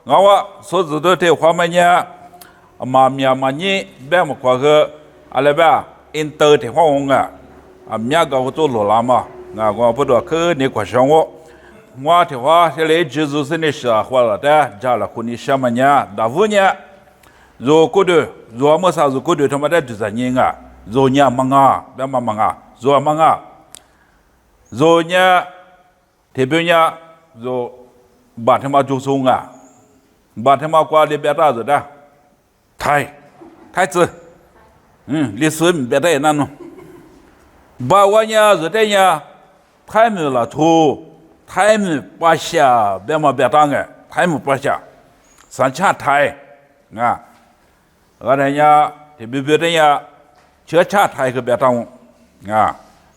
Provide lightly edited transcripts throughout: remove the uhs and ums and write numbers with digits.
我所知道的话么呢，嘛面嘛呢，别么过个阿拉吧，inter 的话我面个我做罗拉嘛，我不知道去你过上我的话现在就是那时候了的，家了婚礼什么呢？大五年，如果的如么啥如果的他妈的就是人如呢忙别忙如忙如呢，特别呢如把他妈就送把他妈挂里边打子的，太子，历史别的那弄，把我呢是的呢，太没了土。太没把下，别么别当太没把下，三恰太，人家特别别的呀，车恰太个别当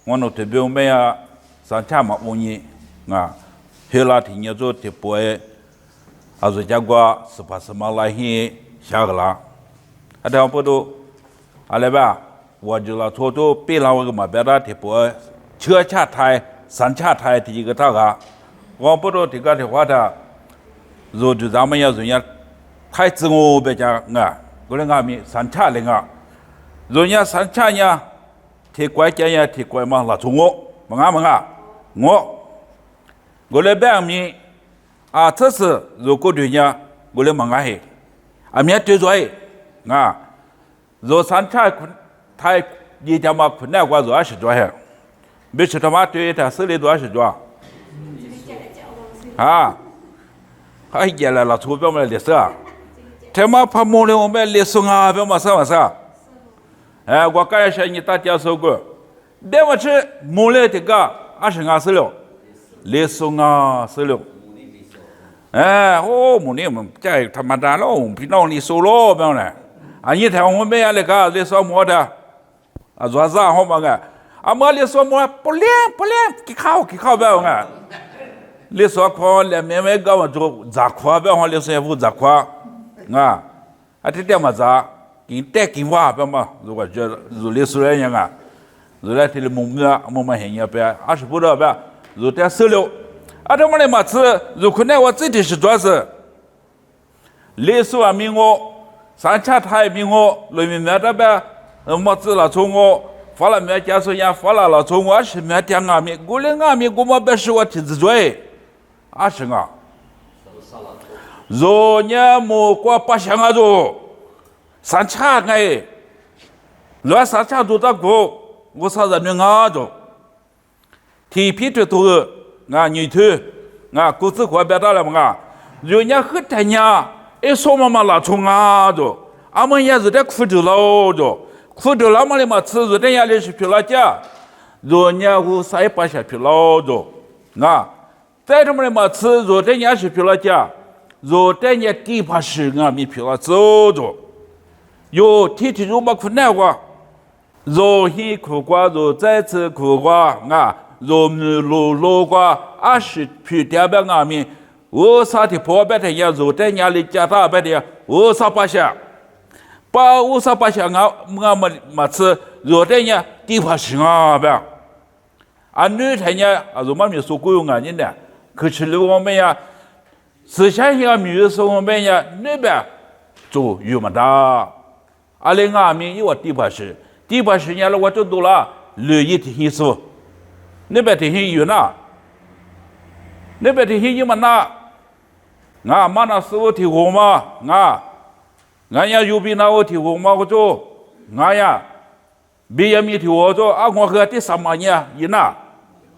我那特别我们呀，三恰嘛无你后来听人做特别，是讲过什么来些下个啦，这不都，阿来吧，我就了错都别了我个嘛别的特别，车恰太。三恰太第一个大个，我不知道这个的话的，如就咱们要人家太自我别讲过来咪三恰的人家三恰呢，提关键呀提关嘛拉从我过来别咪这是如果对呢，过来忙嘿，面对着如三恰太你他妈困难过做20多嘿。别吃他妈对他手里多少是多还也来了，图表么历史他妈怕木了我们历史别么啥我刚才说你大家说过，别么吃木了这个22了，历史是了，木了们这他妈的了，平常你说了别么你看我们那个历史么的做啥好嘛莫历史么不练，给考不要历史考连面搞么做咋考不要历史也不咋考这点么咋给带给我不嘛？如果觉得如历史人如来提的木很也不20不到不如点收了这么的嘛是如可能我自己是做是历史名我三恰太名我里面的不么子了从我。发了没加说呀？发了从我是没点米，过来米我们别是我提子追，20若年莫过8箱做三恰乱三恰做到过，我啥人没做，提皮的头女头骨子过别大了嘛人家很太娘，说嘛了从做，们也是在苦着了做。苦着那么的嘛，吃着点压力是皮了家，若年无啥把下皮老着，再这么的嘛，吃着点压是皮了家，若点压地怕是米皮了走着，有天天肉嘛苦难过，若先苦过，若再次苦过若米路过，20皮点白米，我啥的破白的也若点压力加大白的，我啥把下。把58箱嘛吃，热的呢地怕是呗。女的呢如嘛没说过用人的，可是如我们呀，思想上没有说我们呀那边做有么大，另外面有地怕是呢了我就多了乐意的意思，那边的有呢，那边的有么那，嘛那时候听我嘛俺呀有比那我听我嘛我做，俺呀别人没听我做我和第3万年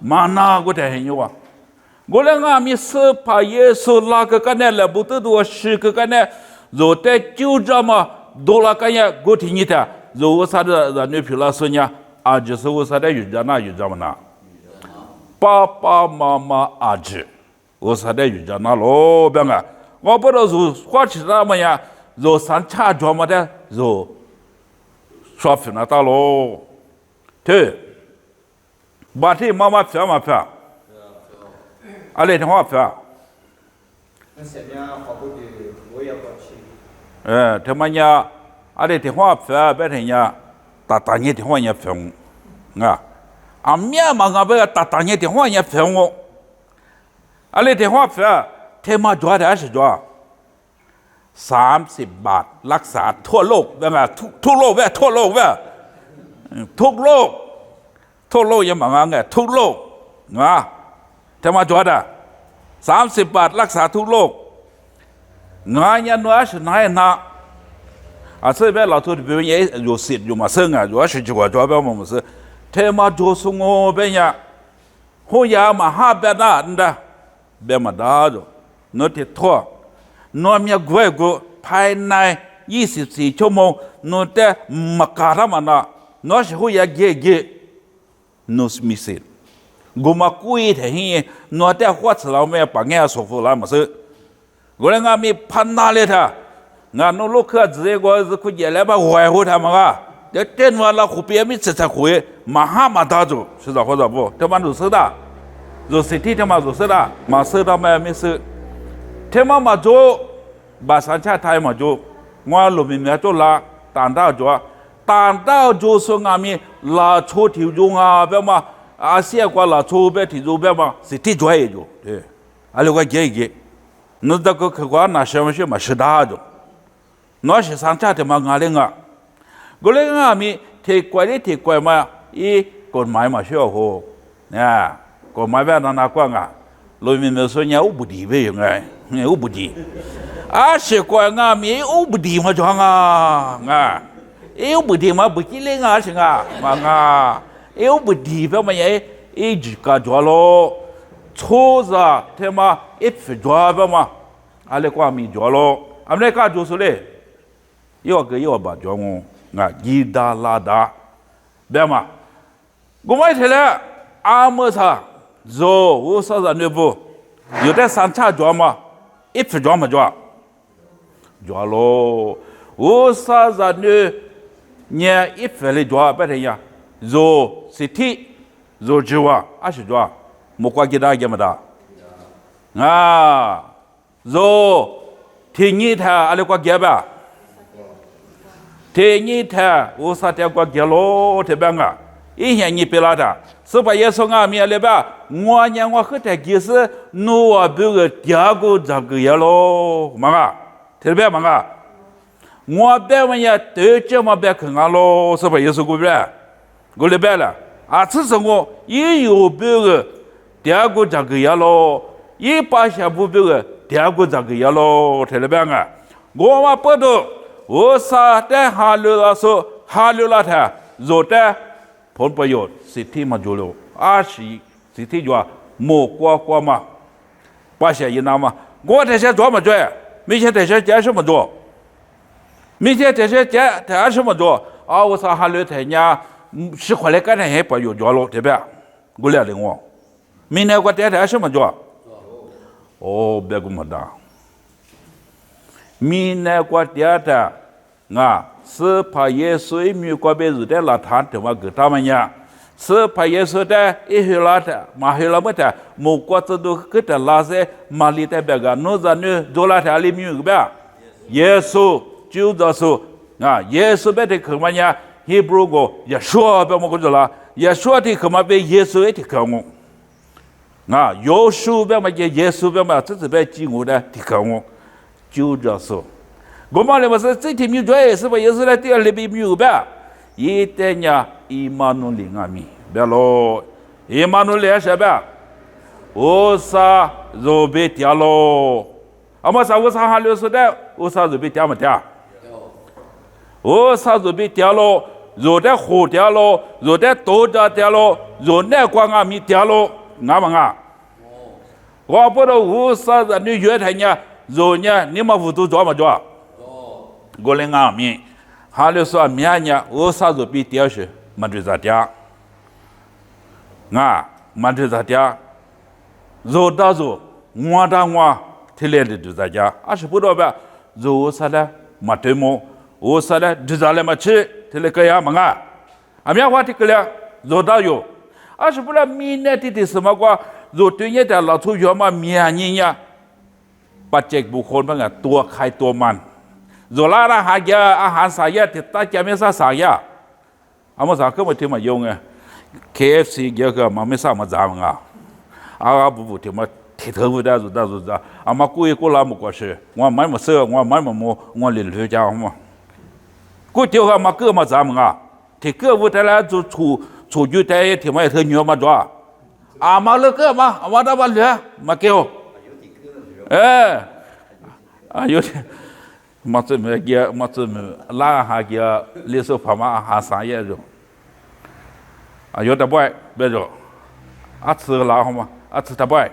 嘛那我才很有我俩俺们是怕耶稣那个干呢了不得多10个干呢，若在就这么多了干呀我听你的，若我啥的人女皮老师呢就是我啥的有这么那，爸爸妈妈子，我啥的有这那咯别我不知道是花起那么呀。若三恰做么的，若说分了到喽，对，把这妈妈票嘛票，来电话票，他们呀，来电话票白天呀，打你电话也票面嘛不要打你电话也票来电话票，他妈做的是做。30 บาทรักษาทั่วโลกแบบว่าทุกโลกแบบทั่วโลกแบบทุกโลกยังมาไงทุกโลกนะจะมาจอด30 บาทรักษาทุกโลกงานยันว่า是哪样呢？这边老头的表演有事有嘛生啊，有事情我这边我们是，他妈就是我边呀，后呀嘛哈边那的，边嘛大着，那的拖，那面过过ภายใน24 ชั่วโมง那的มาการ嘛那，那是后呀给那是没事，我嘛故意的很，那的花吃了没把人说服了嘛是，我那个没判哪里他。ngà nó lúc khơi dưới qua cứ giờ lại bảo hoài hồi thằng mà để trên vào là khu bia mới sẽ hồi mà ha mà ta rồi sự đó có gì thế mà rồi đó rồi sự thi thế mà rồi đó mà sự đó mà sự thế mà rồi bà sản xuất Thái mà rồi ngoài lúc mình cho là tàn đạo rồi số ngà mi là chỗ thiếu dùng bé mà Asia qua là chỗ bé thiếu dùng bé mà sự thi rồi thế à lúc cái nó đã có cái quan là xem mà sự đó rồi nó sẽ sáng tạo thêm ngà lên ngà, cái lên ngà mi thì quay mà ý còn mãi mà sửa hồ, nè, còn mãi về nó qua ngà, rồi mình nói nhà úp bụi về ngay, úp bụi, sẽ quay ngà mi úp bụi mà cho ngà, úp bụi mà bụi chỉ lên ngà chứ mà ngà, úp bụi về mà vậy, ý chỉ cả cho lo, cho ra thêm mà ít phải cho về mà, ale qua mi cho lo, anh ấy cả cho số đấy. Yêu cái yêu bà cho ngô ngà gì đa la đa bé mà cũng mấy thế là mơ sa rồi u sa ra nơi bu yêu đấy sản xuất cho mà ít phải cho mà cho lo u sa ra nơi nhà ít phải lấy cho bé thế nhá rồi thị rồi cho sẽ cho một quả kia cái mà da rồi thì như thế ale quả kia bé thế như thế, ô sa theo qua kia lô thế bằng ý hiện như bây giờ, số bây giờ số ngà mi lấy ba, ngoài nhà ngoài khơi thế kia是nuôi bự cái nhà cô giặc cái lô, mà thế bây mà ngoài bây mà nhà tới chỗ mà bây khang lô, số bây giờ số cái lấy ba là, chỉ số ngô, ý有bự cái nhà cô giặc cái lô, ý ba下不bự cái nhà cô giặc cái lô, thế lấy ba我嘛不懂。我啥的哈流了说哈流了他，做的ผลประโยชน์สิทธิมาจุลสิทธิว่าโมกว่า嘛，把些一拿嘛，我这些做么做？没些这些接什么做？没些这些接他什么做？我啥哈流他家10块来干的还不有做了，对吧？我来领我，明年我带他什么做？别个么的。明年过第二ngà sơ pa Yesu mi qua bên rồi đấy là thán thì mà cứ ta mà nhà sơ pa Yesu đấy ihla mà ihla mất à một qua từ đó cứ ta là sẽ mà li ta bega nó ra nữa dola ta li mi cái Yesu Chúa Giêsu ngà Yesu bé thì không mà nhà Hebrew go Yeshua bé mà có là Yeshua thì không mà bé Yesu ấy thì không ngà Yosu bé mà Yesu bé mà tức là bé chỉ ngủ đấy thì không Chúa Giêsu我们来不是这天没做，是不也是来第二礼拜没有吧？一天呀，伊玛努里阿米，别咯，伊玛努里是吧？我啥肉被掉咯？我啥哈流说的，我啥肉被掉没掉？我啥肉被掉咯？肉的火掉咯，肉的豆渣掉咯，肉那光阿米掉咯，啱嘛啱？我不知道我啥子你约他呢？肉呢？你们屋头做没做？我来阿米，哈流说明年我啥时候比第二些没得咋的，没得咋的，肉打肉，我打我，天来的就咋的，是不知道吧？肉啥的没得么，我啥的就咋来没吃，天来个呀么明话题个了，肉打肉，是不知道明年的什么个肉对人家老出去嘛明年呀，ปัจเจกบุคคลบ้างตัวใครตัวมันrồi làอาหารสายติดตาจะไม่ซาสายมาสักก็มาที่มาโยงKFC เกี่ยวกับมาไม่ซามาจามบุที่มา铁头不带住，俺妈故意过来么过去，我买么事，我买么么，我领回家嘛。过丢下嘛哥嘛咱们啊，铁哥不带来就出去带铁嘛特牛嘛抓，俺妈那个嘛，俺妈那把脸嘛给我，哎，啊有点。嘛这么个，嘛这么拉下个，历史旁嘛还3页着，啊有点不爱，别着，啊吃个拉好嘛，啊吃的不爱，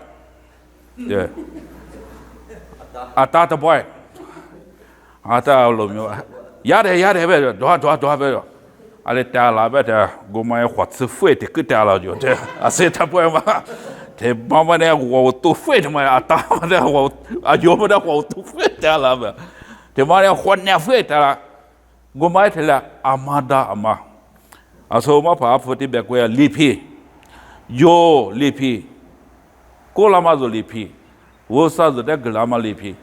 对，啊打的不爱，啊打路没有，压的别着，多别着，啊你打拉别着，我们要花吃费的，给打了就这，啊谁他不爱嘛？这妈妈的我都费的嘛呀，打嘛的我啊有么的我都费的了呗。这妈的换年费的了，我买的了阿妈的阿妈，啊说我爸父的别个呀礼品，有礼品，过了嘛就礼品，我啥子的给了嘛礼品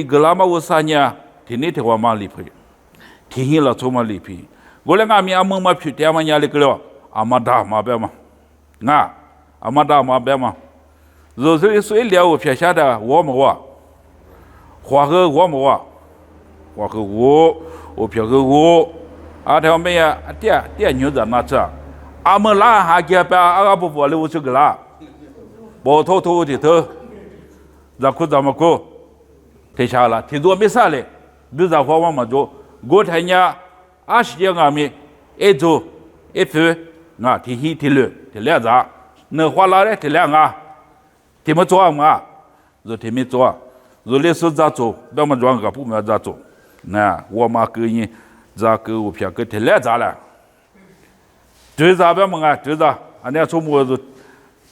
给了嘛我啥呢？天天我嘛礼品，天天了做嘛礼品，我连俺们阿妈嘛去点嘛家里个了，阿妈的阿妈别嘛，啊阿妈的阿妈别嘛，就是所以了我撇下的我么我，花个我么我。我和我票和我，啊，他们呀，爹牛在那吃，俺们拉还给别阿不过来我去个拉，包头的头，咱哭咱们哭，退下了，退多没啥嘞，比咱花我们做，我看呀，20年俺们一做一分，啊，提起提六提两张，那花拉嘞提两个，提么做嘛，就提没做，就历史咋做，别么装个不么咋做。那我妈给你咋给我票给提来咋了？对咋别么啊？对咋？俺家从么子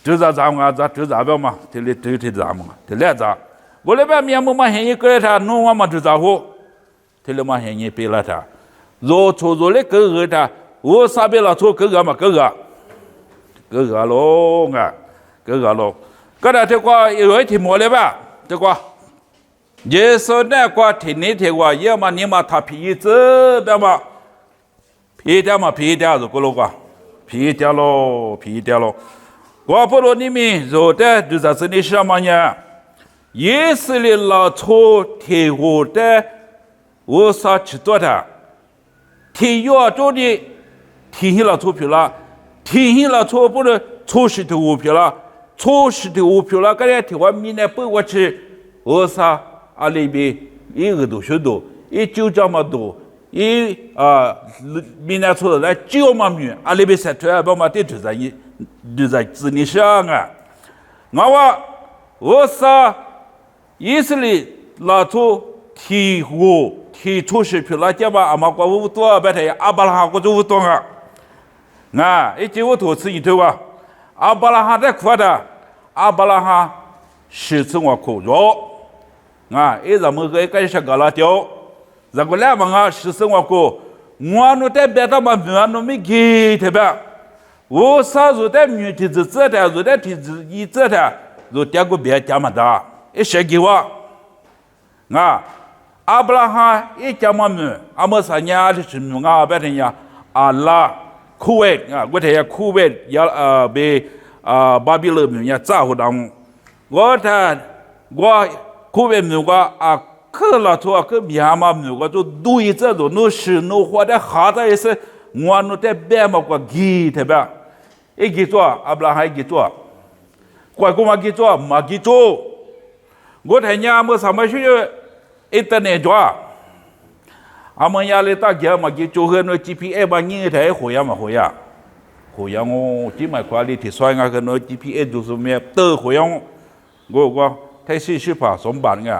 对咋咱们啊？咋对咋别嘛？提来对咱们提来咋？我那边面目嘛现在给他弄我嘛对咋好？提来嘛现在别了他，若错若来给他，我啥别了错给个嘛给个喽啊，给个喽。给他这个有一天没了吧？这个。耶稣那个天天的话，要么你嘛他皮子，别嘛皮掉就过了个，皮掉喽。我不罗你们做的就是你什么呢？耶稣的老错天我的，我啥去做的？天要做的，天了错票了，天了错不能错失的股票了，错失的股票了，个人天我明年不过去，我啥？啊里边一个多许多，一就这么多，明年出来9万米，啊里边才出来把嘛的就在子女上啊，我啥以色列拉出提出是票来讲嘛，阿妈过无多白太阿巴拉哈过就无多啊，一结我多次一头啊，阿巴拉哈在哭的，阿巴拉哈是次我哭着。啊，一咱们个些个拉掉，咱个两帮啊，是生活过，我那在别的嘛，我那没给特别，我啥时候在女体质这的，时候在体质一这的，就点个别家嘛的，一些给我，啊，阿布拉罕一家嘛么，阿么三年的是么啊，别人呀，阿拉库位啊，我这呀库位呀被巴比伦么呀咋回当，我库位么个啊，克拉托个米哈嘛么个就对这种no是no花的哈在意思，我那在别嘛个给特别，一给做阿布拉罕给做，怪个嘛给做嘛给做，我睇伢么什么需要internet做，阿么伢来大家嘛给做个那 GPS 嘛你睇会呀嘛会呀我只买块里提算个那 GPS 就是咩都会呀我。太细细怕松板个，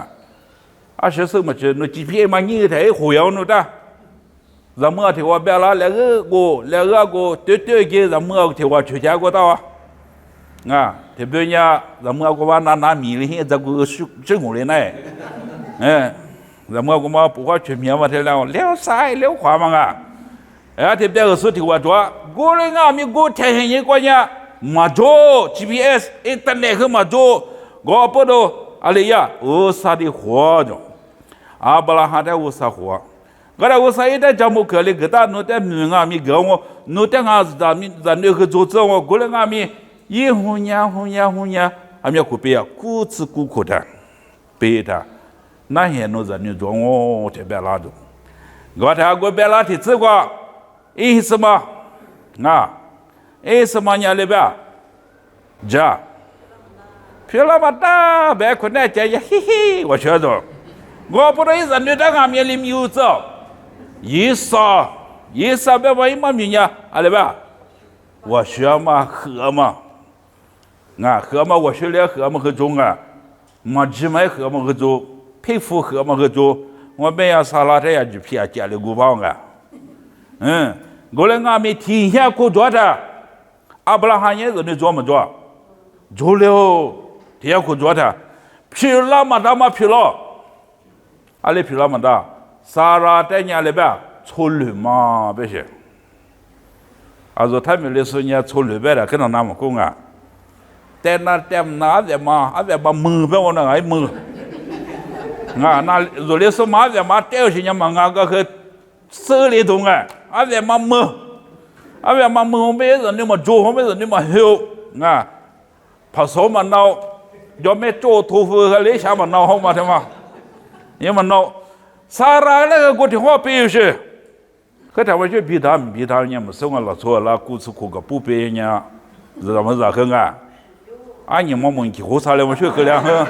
啊，是什么子？那 GPS 嘛，你太会用了的。咱们听我别了，那个对个，咱们听我出家过道啊，特别呢，咱们个话拿米里这个是我的呢，咱们个嘛不话全面嘛，这聊啥聊话嘛啊，特别个是听我说，我那个米我天天一个呢，嘛做 GPS internet 嘛做。我不都阿里呀，我啥的活着，阿布拉罕的我啥活，我来我啥一点讲不可里，给他弄点米啊米给我，弄点啊咱那个做我过来啊米，一红呀，阿苗苦别苦吃苦苦的，别他，那些弄人女装哦，这边拉住，我他过别拉提吃过，什么啊？什么年里边？这，皮拉巴达别困难这呀，嘿嘿，我晓得，我不知人女在俺面里没有走，一啥别我一毛米呀，阿里边，我学嘛喝嘛。喝嘛，我学了喝嘛喝中啊，没鸡买喝嘛喝中，皮肤喝嘛喝中，我每样沙拉这样就偏家里古包啊，过来俺们天下苦做的，阿布拉罕也是你做没做？做了，天下苦做的，皮了嘛大嘛皮了，阿里皮了嘛大，沙拉在家里边抽绿嘛别些，啊说他们那时候人抽绿白的，跟着那么讲啊。แต่นาเต็มนาแต่มามือไปวันไหนมืองานาโซเลสมาแต่มาเต้าสิยังมางาก็คือซื้อเลยตรงอ่ะแต่มามือไม่ใช่นี่มาโจ้ไม่ใช่นี่มาเหี่ยวงาผสมมันเอายอมไม่โจ้ทูฟูเขาเลยชามันเอาเข้ามาทำไมยังมันเอาสาระแล้วก็กูที่หัวปีอยู่สิเขาถามว่าช่วยพิธามเนี่ยมันส่งอะไรชัวร์ละกูสุขุกับผู้เปียเนี่ยจะทำอะไรกันอ่ะ你们问题好啥了？我说个两个，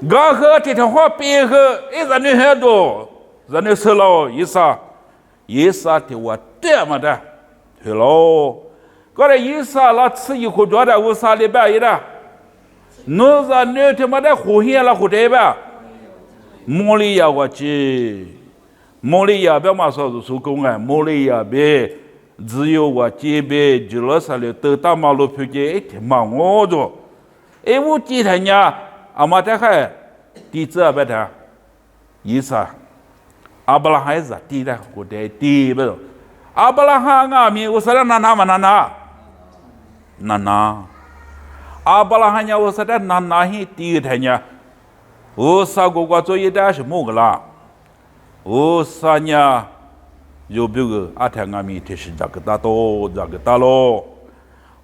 刚喝这条话别喝，人家很多，人家吃了一啥的我这么的，对喽。过来一啥了吃一口多的，我啥礼拜一的，那啥你他妈的胡言了胡对吧？莫里亚我去，莫里亚别嘛说是手工啊，莫里亚别。只有我这边就老啥了，都大马路票价挺忙我着，我记得呢，阿妈在海地址不的，意思阿布拉罕是地的，我的地不，阿布拉罕啊，我说的那，阿布拉罕呀，我说的那些地的呢，我啥个做一点是么个啦，我啥呢？有别个阿天阿弥提示这个大咯，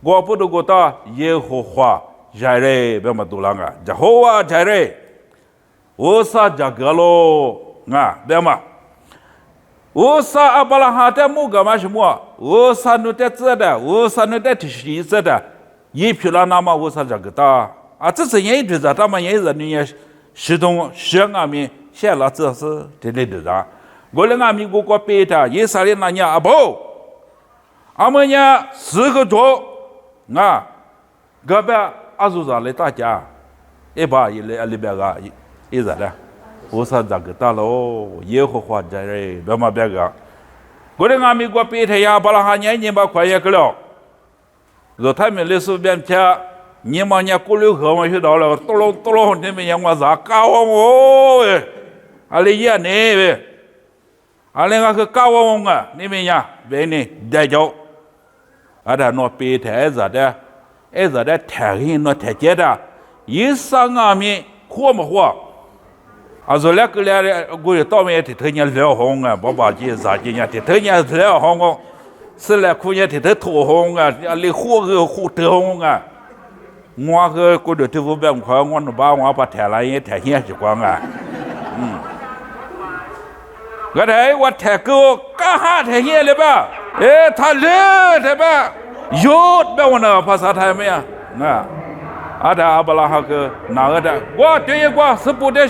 我不都觉得耶和华在嘞，别么多啷个，耶和华在嘞，我啥这个咯别么，我啥阿巴拉哈的木干嘛什么，我啥弄的这的，我啥弄的提示这的，一批了那么我啥这个大，这是人对着，他们也是你也始终学阿弥写了这是这类的啥。我那阿弥我背他，也啥的那年阿不，阿们呢4个桌隔壁阿叔子来大家，一把一来里边个一啥的，我啥这个大喽，耶和华在嘞，别嘛别个，我那阿弥我背他呀，把那哈年把快也个了，说他们那时候边贴，你们呢过六河嘛去到了，多了，你们让我啥搞我阿里也呢喂。阿那个搞我你们呀，为呢带走，他那白台子的，子的台黑那台阶的，一上阿弥火么火？说那个我到面的头年聊红爸爸姐啥姐呢？的头年聊红是来苦年的头红你火头红我个过的头发变快，我那把台来也台黑习惯我台我台狗干哈台黑了吧？他热的吧？有别我那怕啥台没呀？阿布拉哈个哪个的？我对我是不得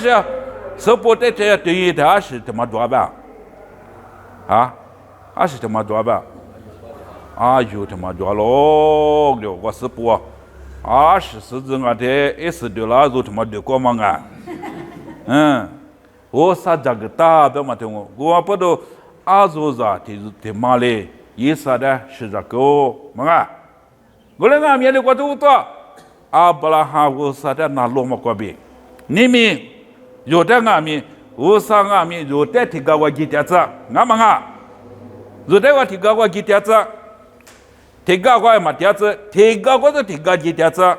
这对他是他妈多吧？是他妈多吧？有他妈多喽！我是不24子我的是对了，就他妈对过嘛我啥这个大别嘛听我不都做啥的马嘞，意思的是这个嘛我那个面的我都多阿布拉罕我啥的那罗马国边，你们有的阿米我啥阿米有的提高我几点子有的我提高我几点子，提高我嘛点子，提高我就提高几点子。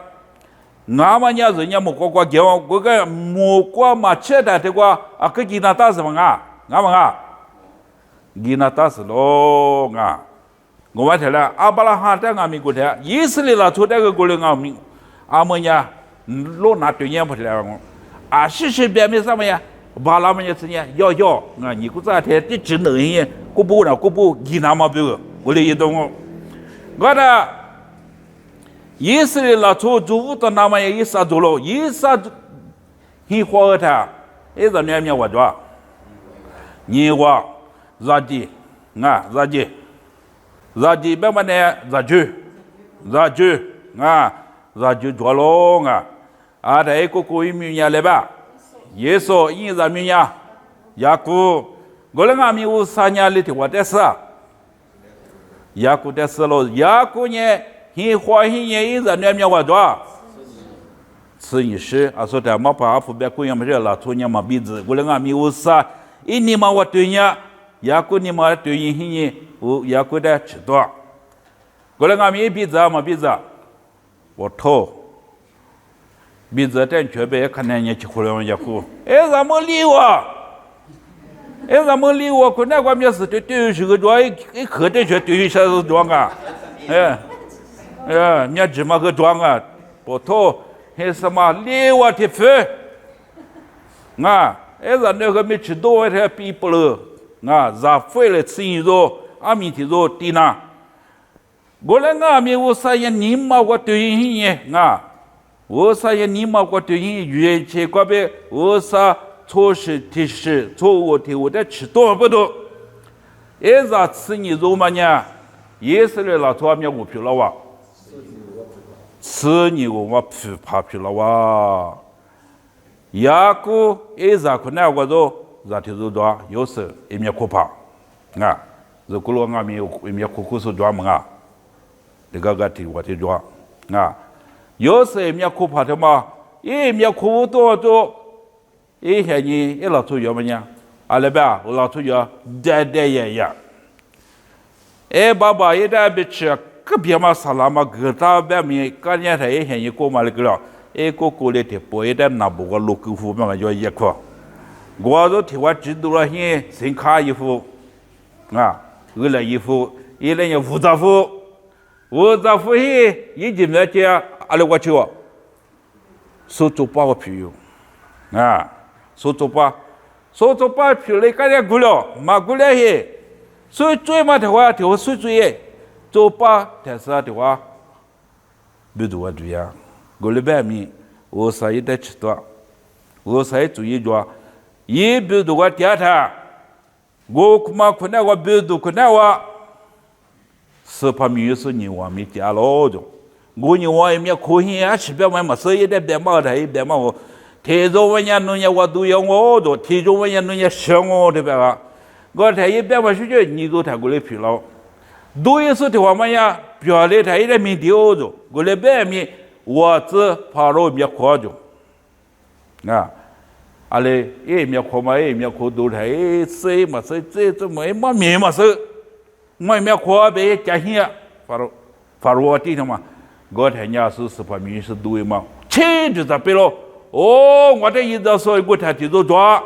俺们家人家木瓜叫我个木瓜嘛吃的这个个吉那大是嘛俺们吉那大是咯我问题了阿巴拉罕在俺们国家以色列了出这个国里俺们阿么呀，老拿对眼不起来我，啊，是别没什么呀，把那么也是呢，要啊，你估咋的，这只能人，过不了，过不，你那么别个，我的一懂我的，以色列那做主的那么也一杀做了，一杀，你花他，一个两面我做，你我，咋地，啊，咋地。Raji bagaimana Raju Raju jualo ada eko iminya leba yeso in zaminya yaku golanga mi usanya liti watesa yaku desalo yaku nye hi hua hi nye in zamia wadwa 此一时啊说的没把福别贵样么热了出年嘛鼻子过来俺们有啥一年嘛我对呀也过年嘛对应些我也过得吃多过来俺们鼻子嘛鼻子我头鼻子真确别看见你去回来也哭哎咱们理我哎咱们理我可那个面是对是个装一喝的去对啥子装啊哎你芝麻个装啊不头还什么理我的分啊哎咱那个没吃多的比不了啊咱费了吃一肉阿米的肉低呢过来俺们我啥也你妈我对应啊我啥也你妈我对应原切过别我啥错事提示错误的我在吃多不多哎咱吃你肉嘛呢也是来老多面我皮了哇吃你我皮怕皮了哇呀个哎咱可那个肉咱提肉多有时一面可怕啊如果俺们有一面可可是多么啊这个提我提多啊有时一面可怕的嘛一面可多多一些你一老出药么呢阿拉吧我老出药带呀哎爸爸一带别吃个别嘛沙拉嘛个大别米个年他一些你过嘛了个了哎个过来的不一点那不个路口服嘛就一块我都替我知道了些新卡衣服啊二来衣服一来要五杂服些一进来就阿拉我去哦手做包个皮油啊手做包皮来个人过了嘛过来些所以最嘛的话就水最做包但是的话不多这样过来白米我啥也得吃多我啥也注意着一不多个点他我嘛可能我不多可能我是怕米是你我没加了就我你我也没可以啊吃别嘛嘛所以得别嘛的别嘛我提着我伢弄伢我都要我就提着我伢弄伢想我的别个我他一别嘛是就你都太过来疲劳都也是的话嘛呀表里他一点没丢着过来别米我只怕了别夸就啊阿嘞，一面看嘛，一面看都是谁嘛谁这么嘛面嘛是，我一面看别家乡，发我地上嘛，我看伢是怕面是对嘛，钱就在背了，哦，我这一直说我他就抓，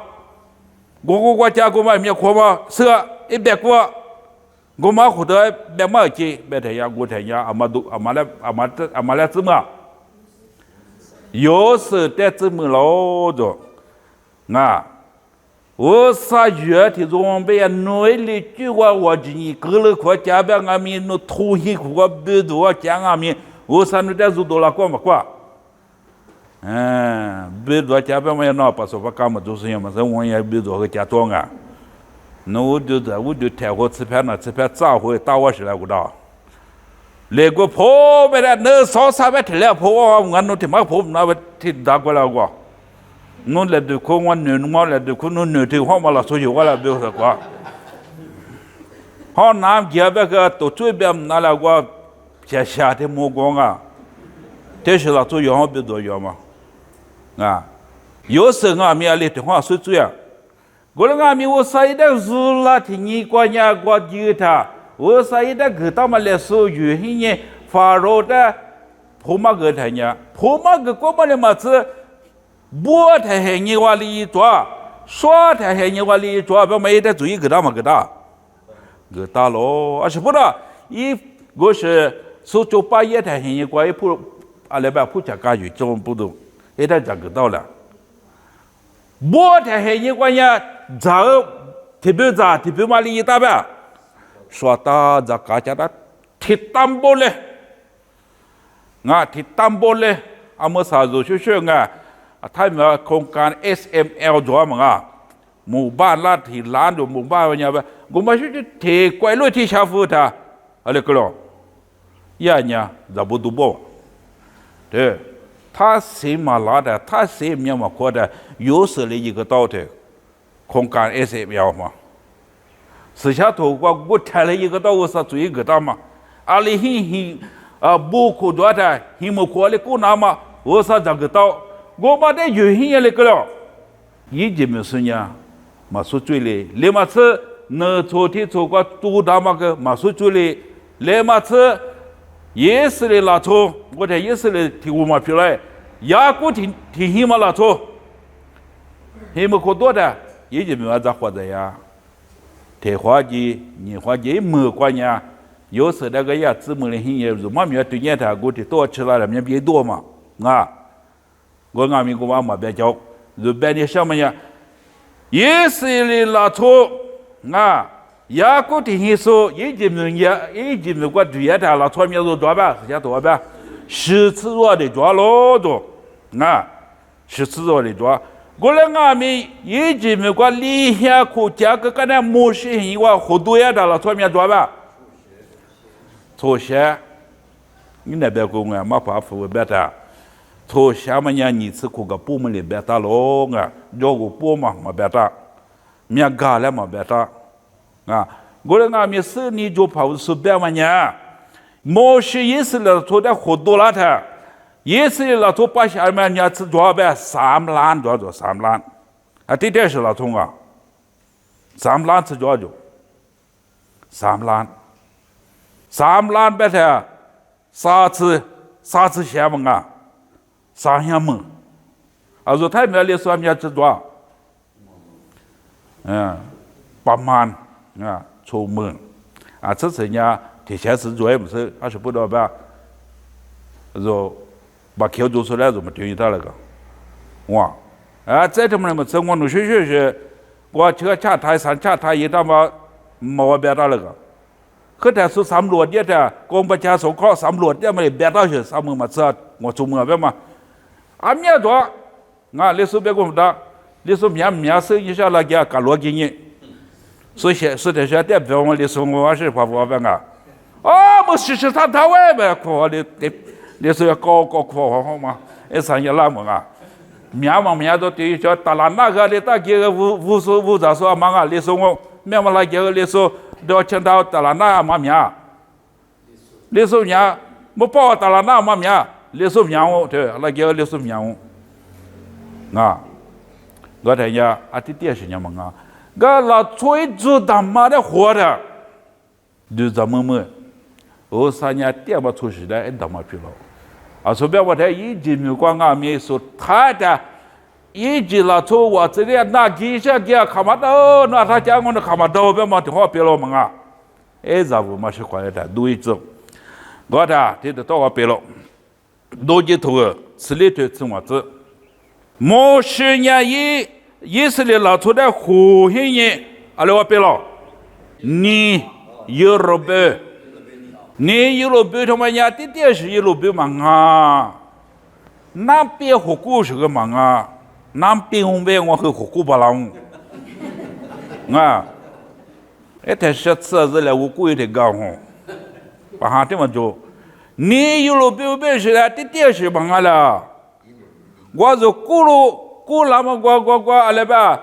我家我嘛一面看嘛是一百个，我嘛后头别嘛去，别他呀我他呀阿妈来怎么？有时得怎么老着。啊，我啥月的装备啊，内里就我今年隔了块家边俺们那头一块不多讲俺们，我啥那点做多了过嘛过，不多家边我也拿把说把干嘛做事情嘛，这我也不多个家装啊，那我就太好吃饭了，吃饭早会打我起来个的，那个破不了，那烧啥不吃了破，我那他妈破那不提打过来过。侬来对看我女嘛来对看侬女对好嘛了，所以我来不要quoi。好拿几百个都这边拿来我下的目光啊，这是了做药好别做药嘛，啊，有时俺们来对话说这样，我那俺们我啥一点入了听你过年过节他，我啥一点给他们来说有些人发热的破嘛个他呢，破嘛个过嘛的嘛是。我太黑你话里抓，说太黑你话里抓，不没得注意给他嘛给他咯，而且不的，我是手就把也太黑你过一破，阿拉伯普家家有中不懂，一旦讲个到了，我的黑人关呀，咋特别嘛里大吧，说到这家家的铁担保嘞，铁担保嘞，阿么啥子说他们空间 SML 做嘛หมู่บ้านลาดที่ล้านดูหมู่บ้านเนี่ยแบบกูมาช่วยเทกวยลุยที่ชาฟูท่าอะไรก็แล้วย่าเนี่ยจะบุดูบ่เด้อถ้าเสียมาลาดถ้าเสียมีมาขวด有时เลย一个道的空间 SML 嘛时下头我拆了一个道我是做一个道嘛阿里不苦多的不苦的กู拿嘛我是这个道我把这有心也个了一直没事呢马苏追嘞，连马车那昨天做过多大嘛个马苏追嘞，连马车也是嘞拉车，我这也是嘞提我马票来，雅古提起嘛拉车，he么可多的，也就没啥子活的呀，提花机、年花机没关呀，有时那个呀，姊妹嘞，也是嘛没对人他我提多吃了，人别多嘛，我俺们我嘛别叫，就别的什么呀。也是哩拉错雅古提起说，一直没过对呀，他拉错面做多吧，是多吧，10次做的多咯多，10次做的多。我来俺们一直没过理想国家个那模式以外，好多呀，他拉错面多吧，错些，你那边公啊，没办法，我别的。从下面呀，你吃苦个部门里别打咯要个部嘛没别打，面干了没别打我那俺们是你就跑是别么呀，毛是也是了，做的好多了他，也是了做把下面人吃多少呗，3万多少3万，这点是了从3万吃多少？3万别的，啥子钱嘛啥样么？说他们来说面吃多8万出门这次呢提前是做也不是20不多吧？说把口做出来怎么丢一大那个？再这么那么生活是，我这个查他一大嘛没别的那个。可แต่สุดสำรวจเนี่ยแต่กรมประชาสงเคราะห์สำรวจเนี่ยไม่แบบได้เฉยสามมือมาเสือหัวจุ่มมือแบบมาอันเนี้ยตัวเลสุเบกุมดาเลสุมีซื้อยิ่งชาลาเกียกาลัวกินยี่所以这些代表我的生活是怕不办我是他外边可的是要高可好嘛上一拉么面都对叫打烂那个的打几个五杂说嘛เลสุ我面嘛那几个เลสุ都听到打烂那嘛面เลสุ面没包打烂那嘛面เลสุ面我对那几个เลสุ面我睇下这电视嘛个老吹子他妈的活的，就这么，3年点不出去的，他妈去了。说别我这一直没管俺们说他的，一直老抽我这里那几下给看不到，那他讲我都看不到，别嘛电话别了嘛这不嘛是快的，都一直，我的这都到我别了，都几头吃里头吃么子，没10年以色列老出的胡黑人，阿拉我别了，你耶路贝他妈呀，这是耶路贝嘛那边火锅是个嘛那边红边我和火锅不啷这是吃子了，我故意的讲把它这么做，你耶路贝是的，这是嘛了，我就古老嘛，我阿拉吧，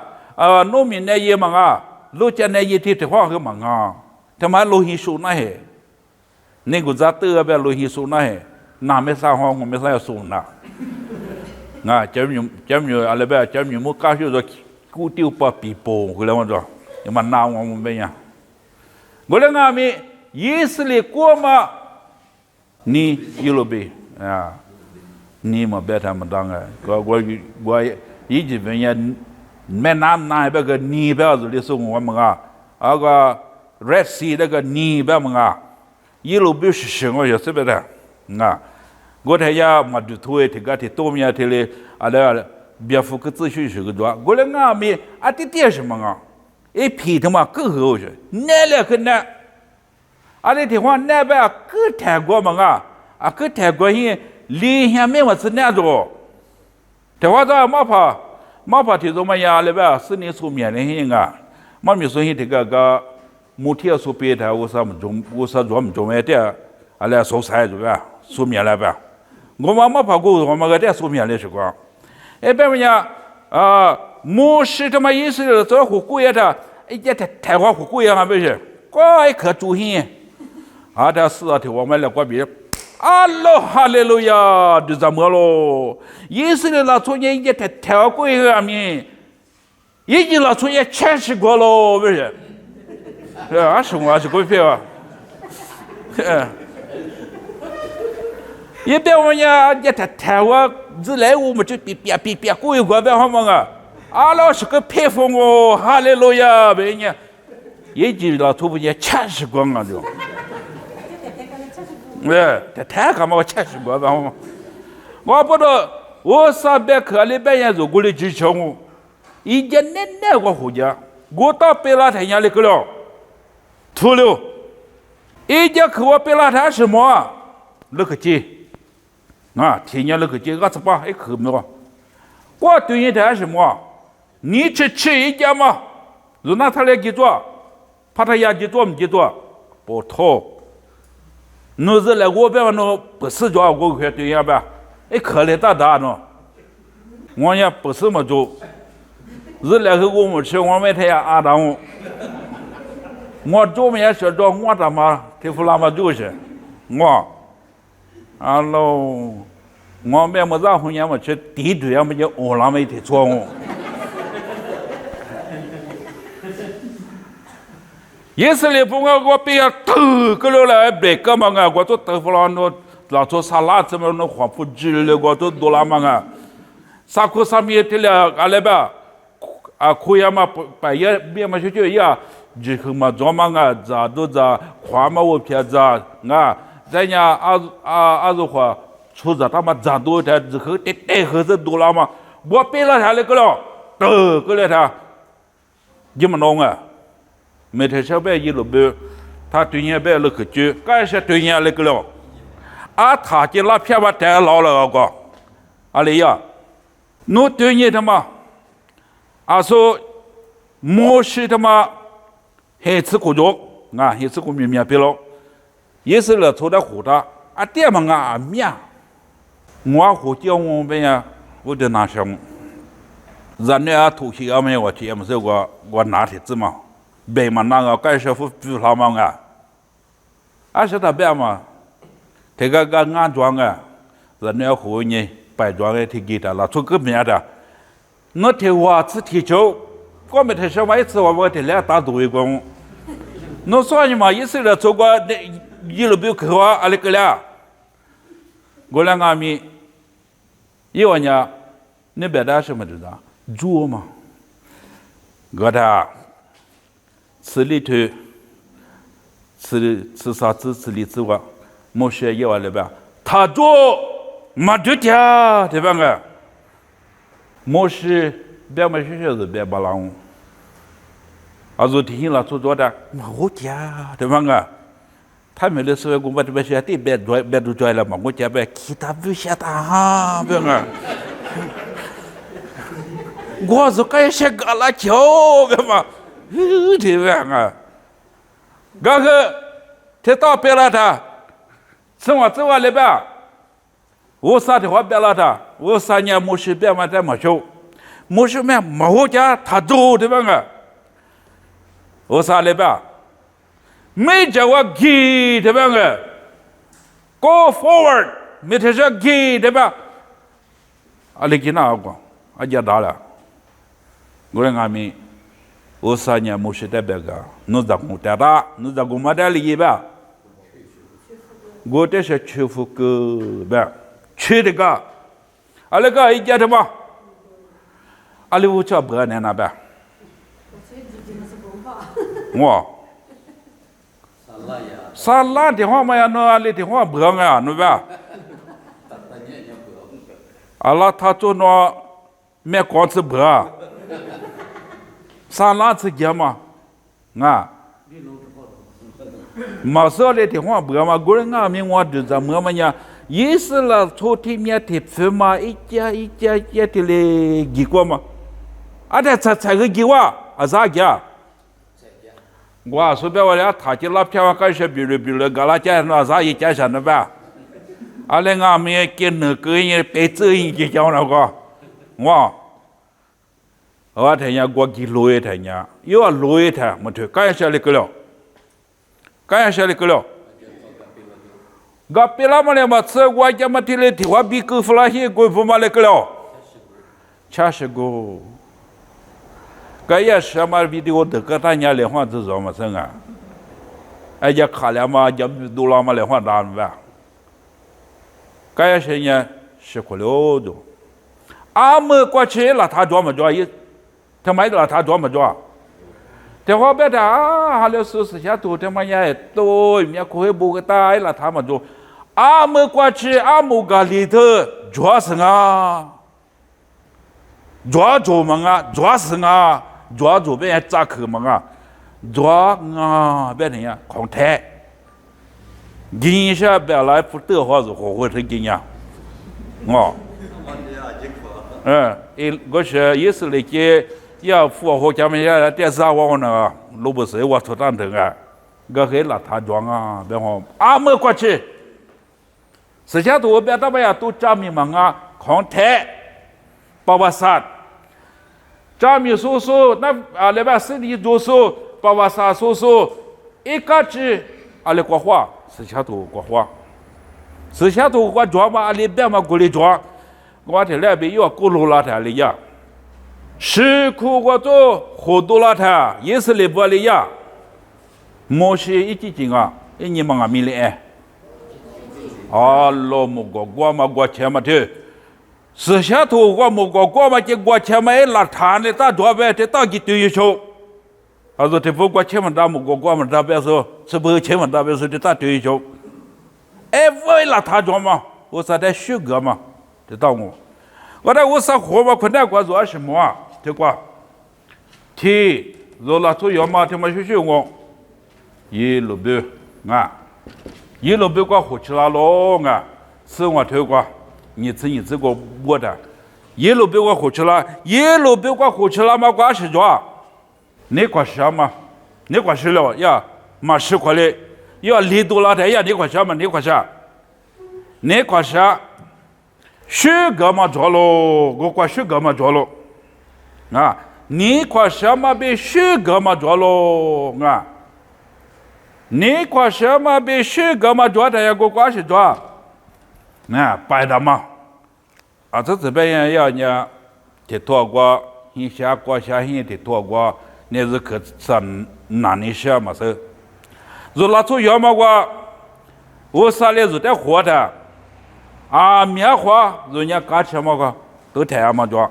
农民那些嘛路家那些地方个嘛他妈路稀疏那些，那个咋得呗路稀疏那些，那没啥好，我没啥要疏那，咱们阿拉吧，咱们没搞些说古丢把皮包回来嘛着，要么拿我们没呀，我来俺们以色列国嘛，你耶路贝你嘛别他们当我一直问人没那边个尼边子的送我们个 Red Sea 那个尼边嘛一路不是生活就是别的我台呀嘛就土这个多面的了别付个咨询是个多，我来俺们的点什么啊？一批他妈更好些，难了很难。的地方难办，更泰国嘛更泰国人离乡没我是难做。这话咋马怕提着么呀？那边是你出面的人啊，马咪说这个木铁说别的，我说做么么的，来收菜是吧？出面来吧。我马怕我个在出面的时光。别人家莫是他妈意思了，做火锅呀的，这台湾火锅呀，不是？过一颗猪心，这是的我们来过别。哈利路亚，就这么咯。意思了，从年一台湾锅上面，已经了从年70个了，不是？20个票啊。一边我呀，一台湾日来我们就别过一个别好嘛老是个配风哦，哈利路亚，别人已经了从年70个啊就。这太干嘛？我70个吧，我不知道我300克里边也做过的技巧我，一年奶我回家，我到北拉台家里去了，吐了，一节课我北拉台什么？那个节，天天那个节，28还课没有？我对你台什么？你去吃一节嘛？如那他来给做，怕他也给做没给做，不妥。那是来我别那不是叫我快对呀吧？课来大呢，我也不是么做，是来个我们吃，我们他也当我做么也学着我他妈天赋那么就是我们么让红也么吃地主也么就那么一天做我。也是来不我别要头个了来别个嘛我做豆腐了老做沙拉怎么那黄腐汁了我都多了嘛啥苦啥面的了来吧苦呀嘛白也别嘛就呀这个嘛做嘛咋都咋花嘛我偏咋在家子话出着他妈咋多的这个带盒子多了嘛我别了他那个了个了他怎么弄每天小白一路背，他对人白了个句，感谢对人那个了，他就那片把带老了个，嘞呀，侬对人他妈，说莫是他妈，还吃苦着，还吃苦面别了，也是了，做点苦的，点嘛面，我胡椒我们呀，我得拿上，人家土气没我天么是我拿铁子嘛。白嘛那个干师傅比他们是他白嘛，这个安装人家和你摆装的提给他了，做个面的，我提我吃提酒，我们提上一次我提来打多一个，我说你嘛，意思了做过一路不去话那个了，我两个米，一万年，你别的什么知道？猪嘛，我的。吃里头，吃啥子吃里吃我，莫学一万了吧？他做没得家对吧？莫是别么学是别巴浪，说听了做的我家对吧？他们的时候我这边学的别都拽了嘛，我这边其他不学的哈，对吧？我是该学个了球对吧？这样刚个他到别了他，生活之外里边，我啥的话别了他，我3年没事别嘛在没修，没事没好家他做对吧？我啥里边，没叫我给对吧？Go forward， 没他说给对吧？你给哪个？家大了，我来俺们。我3年没学的别个，侬咋工的啦？侬咋工嘛的里边？我这是去福个呗，去的个，那个一家的嘛，里我叫不呢那边？我沙拉的话嘛呀，那里的话不啊，那边？阿拉他做那卖光子不啊？上哪次节嘛？啊？马上来的话不嘛？个人啊，明我就在么呀？也是了，昨天面的飞嘛，一家的嘞，几个嘛？啊，这才个几哇？啊啥家？我随便我俩他去那片开始比如个那家那啥一家上的吧？啊，那俺们给那个人白走一个叫那个，我听人过去路一听人，有啊路一听，没错，干下来个了，干下来个了。Gapila mana matsa gua jama tile ti wa bi ku flahi goi fuma le klo. Chashigo. Kaya shamar video de katanya le hwa zu zo ma sanga. Aja khala ma jam dula ma le hwa dan ba. Kaya shenya shikolo do. Am kwa che la ta jwa ma jwa yi. Ta mai la ta jwa ma jwa. Te hwa be da ha le su su sha tu te ma ya to mi ko he bu ga ta la ta ma jo. 阿姆过去，阿姆家里头做什啊？做么啊？做什啊？做别扎口么啊？做啊，别人呀，空台，今下别来不得话是活活的今呀，我是也是那些要复活家们要电视我那罗布斯我出当等啊，我给老他装啊，别话阿姆过去。 实际上，我别他们呀，都证明嘛啊，抗台、巴瓦萨，证明叔叔那啊那边是你做叔，巴瓦萨叔叔，一个字啊来国话，实际上都国话，实际上都国装嘛，啊那边嘛过来装，我这那边有过路拉他的呀，是苦我做好多拉他，也是来不的呀，莫是一几斤啊，你们啊米嘞。 Allah mo gwa ma gwa chema te se sha to gwa mo gwa ma ke gwa chema e la thane ta do be te ta gi tu yi cho azo te vo gwa chema da mo gwa ma da be so se bo chema da be so te ta tu yi cho e vo la tha do ma wo sa de shu ga ma te ta ngo wa da wo sa ho ma khun da gwa zo a shi mo a te gwa ti zo la to yo ma te ma shu shu ngo yi lo be nga 一路别过火车啦咯啊，是我头过，你这个我的，一路别过火车啦，一路别过火车啦嘛，关系着，你关系嘛？你关系了呀？嘛是过来，要离多拉的呀？你关系嘛？你关系？你关系？许个嘛着咯，我关许个嘛着咯，啊，你关系嘛被许个嘛着咯啊？ 你kwa shama be shi gama jwa da ya go kwa shi jwa na pai da ma a这边要呢te to gwa hin sha kwa sha hin te to gwa ne zu ke san na ni sha ma se zo la zu yo ma gwa wo sa le zu de huo da a mia hua zo nya ka cha ma gwa do te ya ma jwa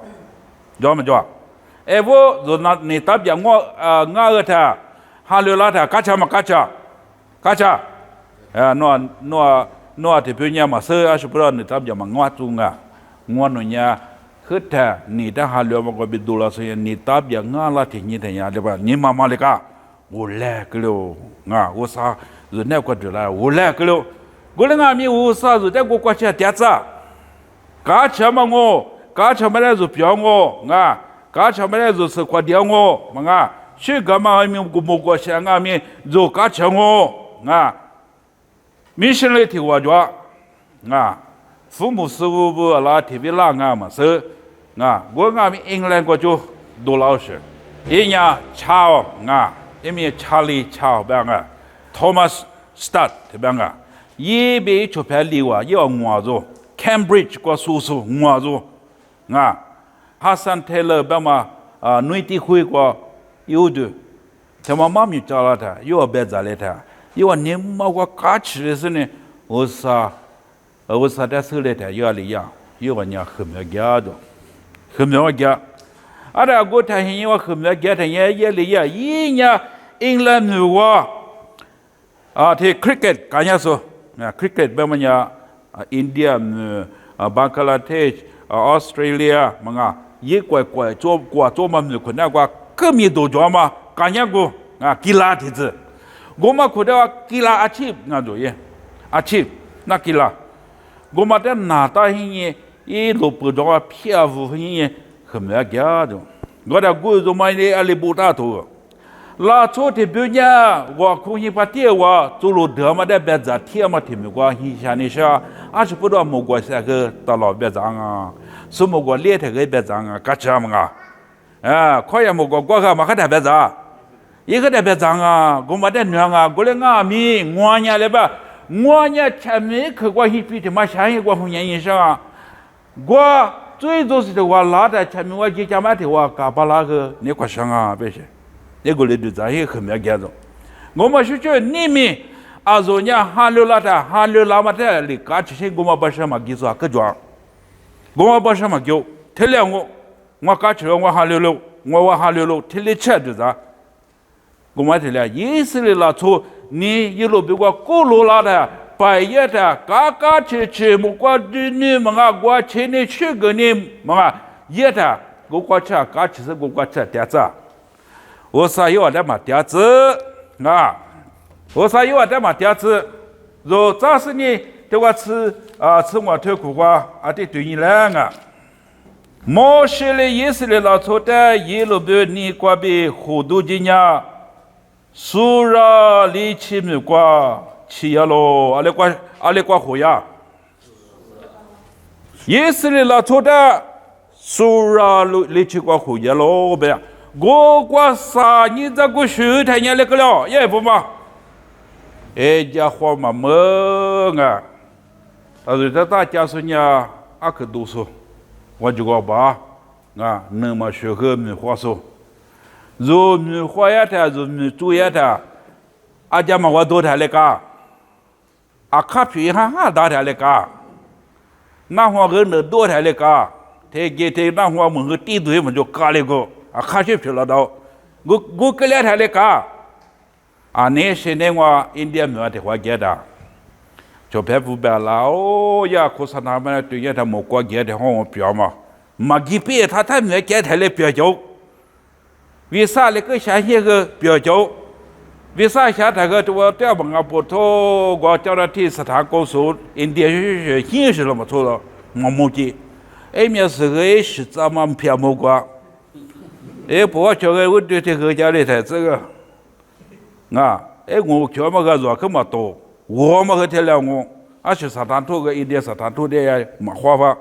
jwa ma jwa e wo zo na ni ta bia ngo nga e ta ha le la ta ka cha ma ka cha 嘎cha，诺这边嘛是啊，是不然你他们嘛我中啊，我那呀，可他你的哈了嘛个别多了些，你他们我啦听你听呀，对吧？你妈妈那个，我来个了，啊，我啥人那个着了，我来个了，我那俺们我啥子在我国家点子，嘎cha嘛我，嘎cha嘛来就表我，啊，嘎cha嘛来就是快点我，嘛啊，去干嘛俺们国家俺们就嘎cha我。 啊，民生来听我讲，啊，父母师傅不拉特别拉俺嘛是，啊，我俺们英兰国就多老师，一年查啊，一面查理查别个 ，Thomas Stott 别个，一边就拍里哇要我做 ，Cambridge 国叔叔我做，啊，哈桑泰勒别嘛啊，内地会国有的，他妈妈咪教了他，又别教了他。 因为你妈我嘎吃的是呢，我啥的手里头要里呀，因为人家很没家的，很没家。啊，那我谈因为很没家，他也里呀，一年英伦女娃啊，ที่ cricket กัน呀说，啊 cricket แบบมัน呀，India บังกลาเทศ Australia 嘛啊，也乖做嘛没困难个，革命多少嘛，干样个啊，กีฬา体制，我们看到กีฬาอาชีพ那做耶，อาชีพ那กีฬา我们在哪大些一路不着偏误些很没家的，我在古时嘛的阿里不大多。拉错的别人，我可以把电话走路得嘛的别在天嘛听没过，以前的时候，还是不知道某个啥个到老别长啊，什么个猎头个别长啊，干什么啊？啊，可以某个国家嘛还特别长，一个特别长啊，我们的娘啊，过来俺们我伢来吧，我伢前面去过一批的嘛，下一个红颜医生啊，我最多是的话拉在前面我去家买的话，嘎巴那个你快上啊，别些。那个人就这样很没见着，我们是说你们啊，说人韩流拉嘛的，你搞这些我们不是嘛技术啊，各种，我们不是嘛叫，天亮我搞起来我韩流，天里吃就啥，我们天亮意思里拉错，你一路比我过路拉的，半夜的嘎吃，木瓜的你们啊，我请你去个你们啊，夜的我吃嘎吃是我吃点子。我啥有的嘛点子啊，我啥有的嘛点子，若早是你对我吃我头苦瓜啊，得对你来啊。毛些的意思的老错的，一路被你瓜比糊涂的呀，苏拉里奇米瓜吃呀喽，阿里瓜火呀，意思的老错的，苏拉里奇瓜火呀喽呗。我啥你这个手台伢那个了，也不嘛？哎，家伙嘛么啊？但是这大家说呢，阿克读书，我就讲吧，啊，那么学个没话说，如没话呀的，如没做呀的，阿家嘛我多台那个，阿卡皮哈大台那个，那话个那多台那个，他那话么个地堆么就搞那个。啊，看去皮了都，我个两天来干，啊，那现在我印度没得话讲的，就别不别了哦呀，可是他们对人他没过讲的好我表嘛，没几别他没讲他来表教，为啥那个现在个表教？为啥现在个我这帮啊不错，我叫他提斯坦告诉印度学现实了嘛错了，没记，哎，面是个是咱们偏没过。哎，不叫个我对这个家里头这个，啊，哎，我叫么个做这么多，我么个天亮我，而且沙滩土个一点沙滩土的也没花法，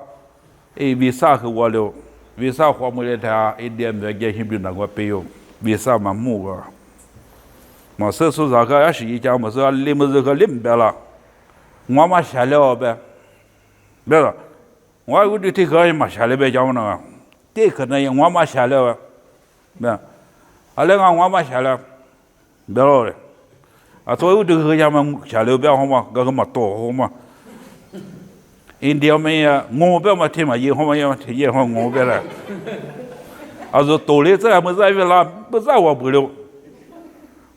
哎，为啥和我了？为啥花没了他一点没给心比那个备用？为啥嘛木个？嘛手术啥个也是一家么是你们这个领白了，我嘛下了呗，别了，我对这个也嘛下了呗，讲那个，这可能我嘛下了。没，阿那个我嘛下来，别了嘞，啊，所有这个家嘛下来不要好嘛，这个嘛多好嘛，印度嘛呀，我不要嘛听嘛，也好嘛也听也好我不来，啊，说多的这还没在为啦，不在我不了，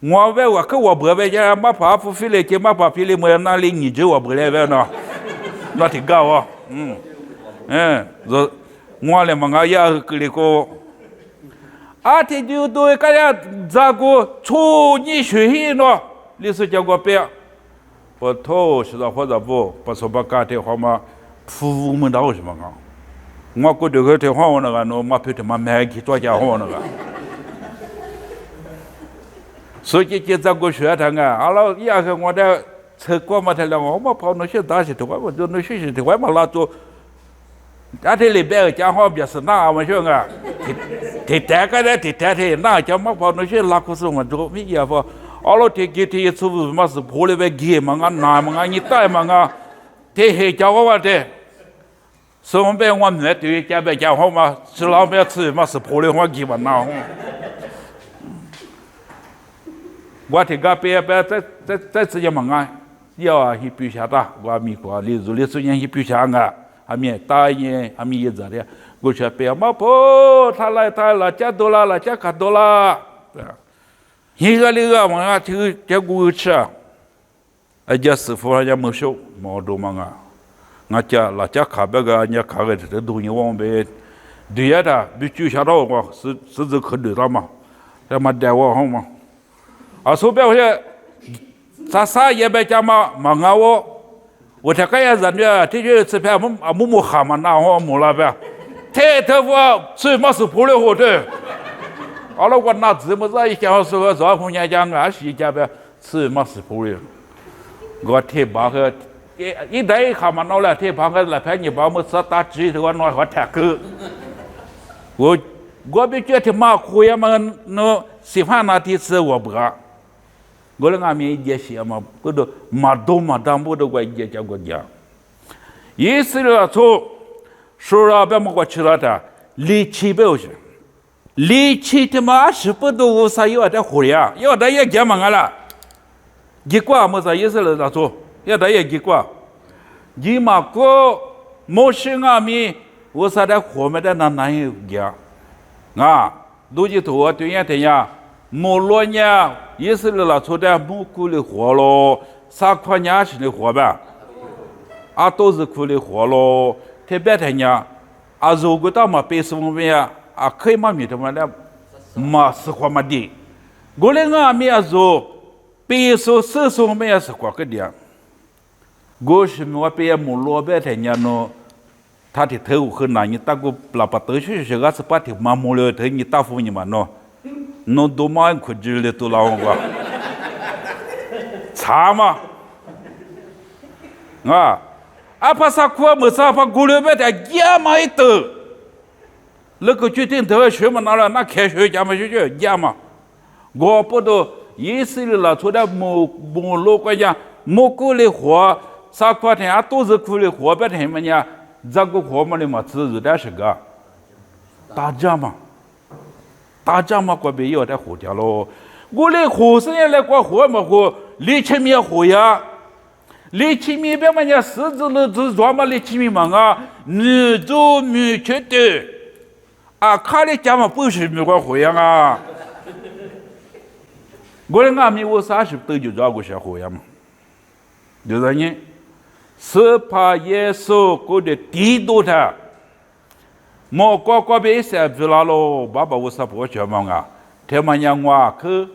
我为我可我不为家嘛怕不费力，给嘛怕费力么那里你就我不来为呢，那挺高啊，说我嘞嘛我也给你个。啊，这就对个呀，这个初一学习呢，历史讲过别，不偷是或者不说把家庭好嘛，父母到什么个？我觉得个挺好那个，那嘛配的嘛买起做家伙那个。所以这个学堂啊，阿拉也是我的车过嘛，他俩我嘛跑那些大些的话，我就那些的话嘛拉住。啊，这里边讲话别是那么说啊，提个的提那讲嘛跑那些拉库斯嘛做没呀不，阿拉提出嘛是破了呗给嘛啊那嘛啊你带嘛啊，提黑讲话的，所以边我们对讲边讲话嘛，是老边吃嘛是破了话给嘛那。我提个边在这些嘛啊，要啊去比下的，我咪过哩，如哩虽然去比下啊。还没大爷，还没一咋的？我说别嘛不，他来加多了，加卡多了。一个那个嘛，这个吃，人家师傅人家没收，毛多嘛啊。俺家老家卡别个，人家卡个这东西往边，对呀的，必须下到我是可对了嘛，这么带我好嘛？啊，手表些，啥也别讲嘛，忙啊我这个也人家，这就这边木蛤蟆那我木那边，太头发最嘛是破了火的，好了我那这么子一想说赵红娘讲俺是家边最嘛是破了，我太把个一代蛤蟆闹了，太把个来陪你把我啥打鸡头我拿我太个，我别觉得嘛苦呀嘛那喜欢那地吃我不。我那俺们也写嘛，不都马东马当不都怪也叫过讲，意思了说，说了别么过去了的，力气不是，力气他妈是不都无啥要的活呀，要的也讲嘛了，结果么啥意思了说，要的也结果，你嘛个没事俺们无啥的活没的那有讲，啊，都是多对呀对呀。莫罗呢？意思是说的木苦的活咯，啥块伢是的活吧？啊，都是苦的活咯。特别的呢，啊，如果到嘛背什么呀？啊，可以嘛米的嘛的，嘛是活嘛的。我嘞俺们也说，背手是什么也是活个的。我是我背莫罗白的呢喏，他的头很难，你打个喇叭头去是个是把头嘛莫了头你打服你嘛喏。弄多嘛可知的都老我，差嘛，apa sakwa masa apa gula beda dia ma itu, lepas cuci tu semua nala nak cash jam cuci jam, gua apa tu, isi lah sudah mu lo kaya mu kuli hua sakwa ni atau kuli hua beda ni mana jago hua mana macam tu dah segala, tajam嘛。大家嘛，过别要在活掉咯。我嘞活生下来过活嘛活，力气面活呀，力气面别么呀，狮子了子抓嘛力气面嘛啊，你做没吃的啊，看嘞家嘛不是没过活呀啊。我嘞俺们我30都就抓过些活呀嘛，就是呢，是怕耶稣过的地多他。莫个别些不拉咯，爸爸我是不学嘛啊，他们讲我去，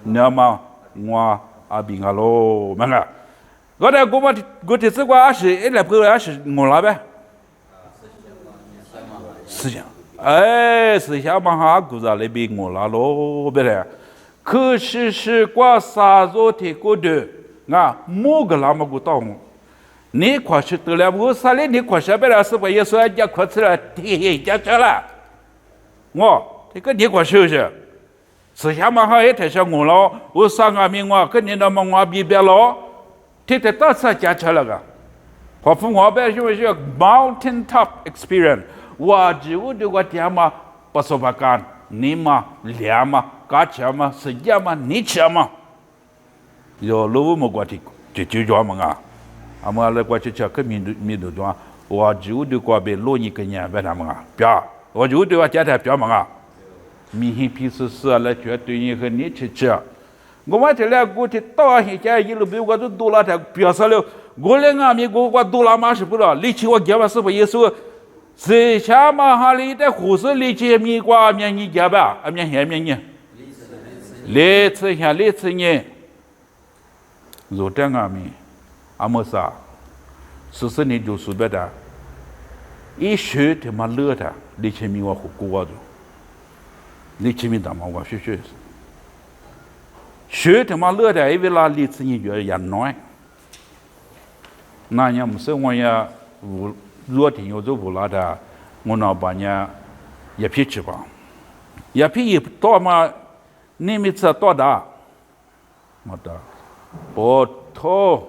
那么我阿边个咯，嘛个，我这这次我是一来不来是我那呗，思想，思想嘛哈，古早那边我那咯，别嘞，可是过啥子的过的，啊，莫个那么个到么。你快去得了，我啥嘞？你快下边了，是不也说人家快吃了，天家吃了，我这个你快收拾，吃下嘛好也太像我了，我上个面我跟你那么我比别了，天天到处家吃了个，我父我别说是 mountain top experience， 我就的我爹嘛不说不干，你嘛俩嘛干吃嘛，是家嘛你吃嘛，有路么过去就叫嘛啊。阿么来过去吃个面头端，我就对过边落一个年别他们啊，别，我就对我家台别嘛啊，明天平时是来绝对你和你去吃，我这来过去到现在一路比我都多了才别说了，我来俺们我多了嘛是不了，力气我给我是不也说，谁下嘛哈里的护士力气米瓜面你给吧，啊面下面呢，来吃下来吃呢，肉蛋俺们。阿么啥，40年就随便的，一学他妈乐他，你前面我好过着，你前面他妈我学他妈乐的，因为那历史你觉得也难，那也不是我也若天有做不拉的，我那把人也批吃吧，也批一到嘛，你们知道大，没得，不头。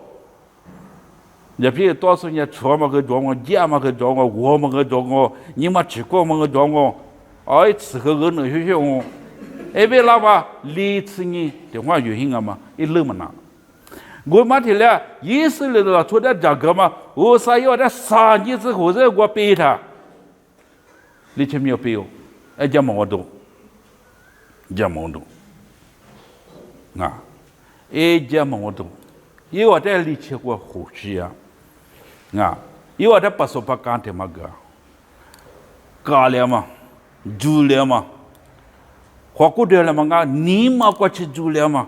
也别多少人错嘛个装我，假嘛个装我嘛个装我，你嘛吃过嘛个装我，哎，吃个个能学我，哎别老吧，历次呢电话就行了嘛，一路嘛那，我嘛提了，意思了了，做点这个嘛，我啥要的3年之后再我背他，你前面要背哦，哎叫毛多，叫毛多，啊，哎叫毛多，因为我在里去过呼吸啊。啊，因为他不说不干的嘛个，干了嘛，住了嘛，花过掉了嘛个，你嘛过去住了嘛，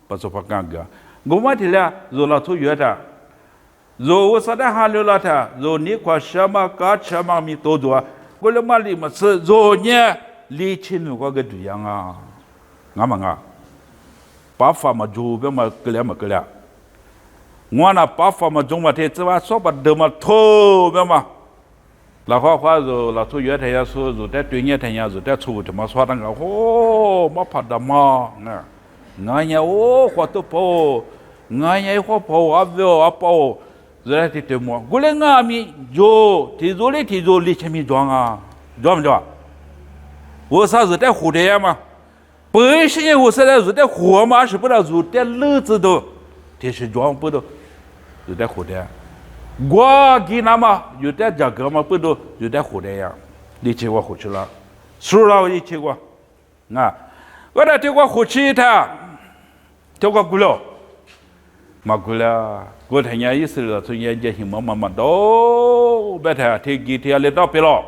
不说不干个，我嘛提了，做了出约的，做我说的哈了他，做你过什么干什么咪多多，我了嘛里嘛是做呢，理清我个对象啊，俺们啊，把法嘛做不嘛个了嘛个了。我那把法嘛中嘛天，只话说不得嘛头别嘛，那话就那出月太阳说，就在对年太阳就在出的嘛说那个哦，嘛怕的嘛，俺也哦话都跑，俺也话跑啊跑，这来的么？我来俺咪就提着里前面装啊，装不装？我啥子在活的呀嘛？本身我现在是在活嘛，是不是就在日子都，这是装不的。就在活的，我给那么有点价格嘛，不都有点活的呀？你去过回去了，输了我一去过，啊，我那去过回去他，去过过了，嘛过了，过天也意思了，从人家去慢都别他天来到别了，